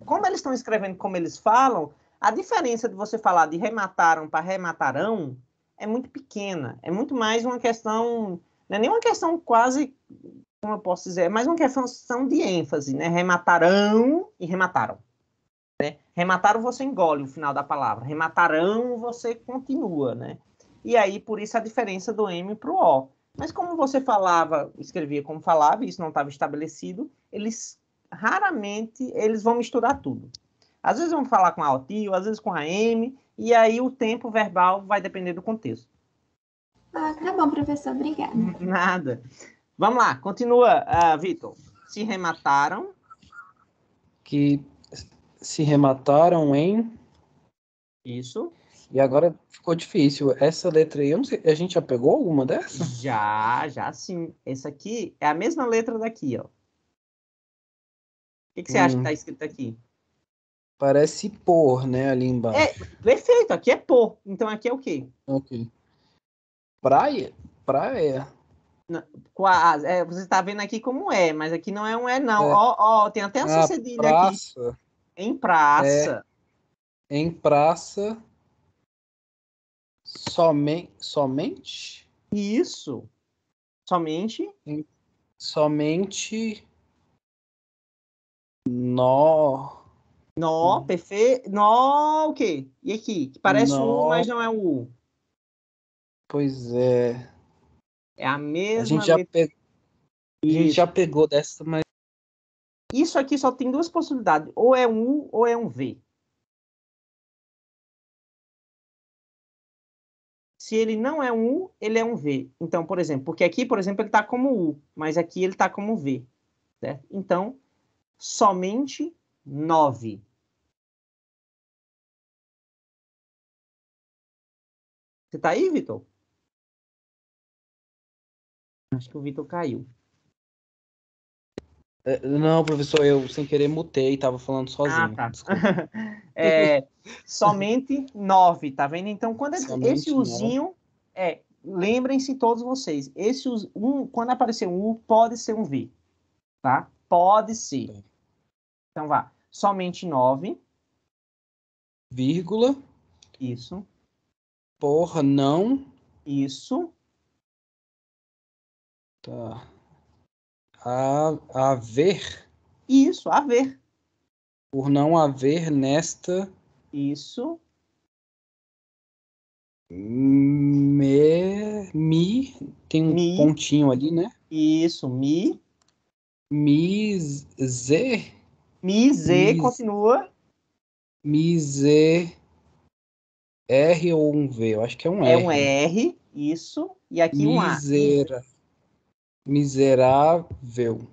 como eles estão escrevendo como eles falam, a diferença de você falar de remataram para rematarão é muito pequena. É muito mais uma questão... Não é nem uma questão quase... Como eu posso dizer? É mais uma questão de ênfase, né? Rematarão e remataram. Né? Remataram, você engole o final da palavra. Rematarão, você continua, né? E aí, por isso, a diferença do M para o O. Mas como você escrevia como falava, e isso não estava estabelecido, raramente eles vão misturar tudo. Às vezes vamos falar com a tio, às vezes com a M, e aí o tempo verbal vai depender do contexto. Ah, tá bom, professor. Obrigada. Nada. Vamos lá, continua, Vitor. Se remataram. Que se remataram em... Isso. E agora ficou difícil. Essa letra aí, eu não sei, a gente já pegou alguma dessas? Já sim. Essa aqui é a mesma letra daqui, ó. O que você acha que está escrito aqui? Parece por, né, ali embaixo. Perfeito, aqui é por. Então aqui é o quê? Ok. Praia? Praia. Quase. Você está vendo aqui como é, mas aqui não é um não. Ó, tem até essa cedilha praça. Aqui. Em praça. Em praça. Somente? Isso. Somente. Somente. Perfeito. O quê? E aqui? Que parece U, mas não é o U. Pois é. É a mesma A gente já pegou dessa, mas... Isso aqui só tem duas possibilidades. Ou é um U ou é um V. Se ele não é um U, ele é um V. Então, por exemplo, porque aqui, por exemplo, ele está como U, mas aqui ele está como V. Certo? Então, somente 9. Você está aí, Vitor? Acho que o Vitor caiu. Não, professor, eu sem querer mutei, estava falando sozinho. Tá. Somente 9, tá vendo? Então, quando esse Uzinho, lembrem-se todos vocês, esse quando aparecer um U, pode ser um V, tá? Pode ser. Então, vá. Somente 9. Vírgula. Isso. Por não. Isso. Tá. Haver. Isso, haver. Por não haver nesta. Isso. Tem um pontinho ali, né? Isso, continua. R ou um V? Eu acho que é um R. É um R, isso. E aqui um A. Miserável.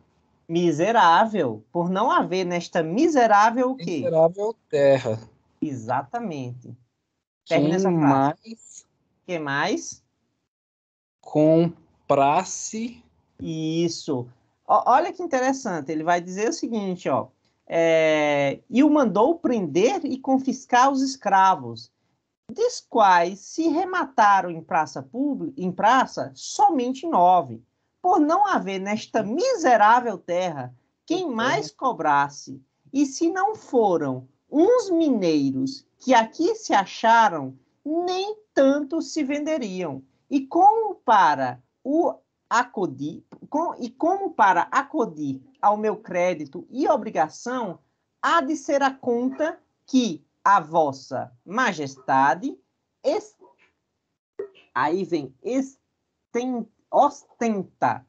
Miserável. Por não haver nesta miserável o quê? Miserável terra. Exatamente. Termina essa frase. Que mais? Comprasse. Isso. Olha que interessante. Ele vai dizer o seguinte, ó. E o mandou prender e confiscar os escravos, dos quais se remataram em praça somente 9. Por não haver nesta miserável terra quem mais cobrasse. E se não foram uns mineiros que aqui se acharam, nem tanto se venderiam. E como para acudir ao meu crédito e obrigação, há de ser a conta que a vossa majestade aí vem ostenta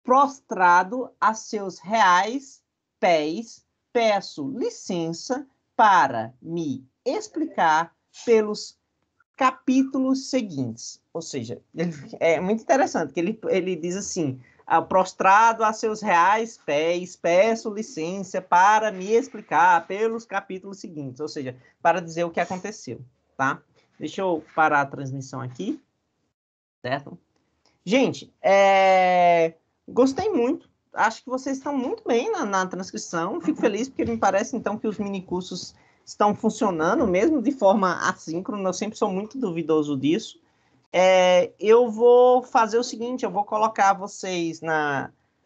prostrado a seus reais pés, peço licença para me explicar pelos capítulos seguintes. Ou seja, é muito interessante que ele diz assim, prostrado a seus reais pés, peço licença para me explicar pelos capítulos seguintes. Ou seja, para dizer o que aconteceu, tá? Deixa eu parar a transmissão aqui, certo? Gente, gostei muito. Acho que vocês estão muito bem na transcrição. Fico feliz porque me parece, então, que os minicursos estão funcionando, mesmo de forma assíncrona. Eu sempre sou muito duvidoso disso. Eu vou fazer o seguinte, eu vou colocar vocês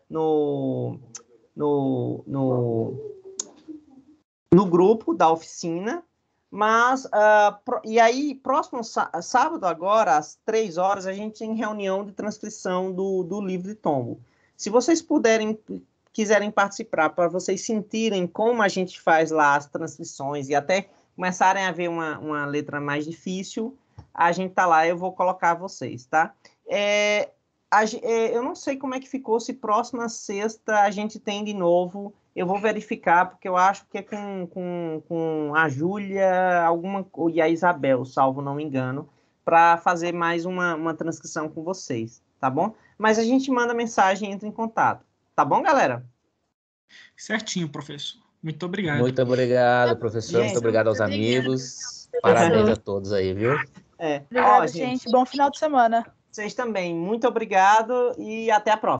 no grupo da oficina, mas, e aí, próximo sábado agora, às 3 horas, a gente tem reunião de transcrição do livro de tombo. Se vocês quiserem participar, para vocês sentirem como a gente faz lá as transcrições e até começarem a ver uma letra mais difícil, a gente tá lá, eu vou colocar vocês, tá? Eu não sei como é que ficou, se próxima sexta a gente tem de novo eu vou verificar, porque eu acho que é com a Júlia e a Isabel, salvo não me engano, para fazer mais uma transcrição com vocês, tá bom? Mas a gente manda mensagem e entra em contato. Tá bom, galera? Certinho, professor. Muito obrigado. Muito obrigado, professor. Muito obrigado aos amigos. Parabéns a todos aí, viu? Obrigada, gente. Bom final de semana. Vocês também. Muito obrigado e até a próxima.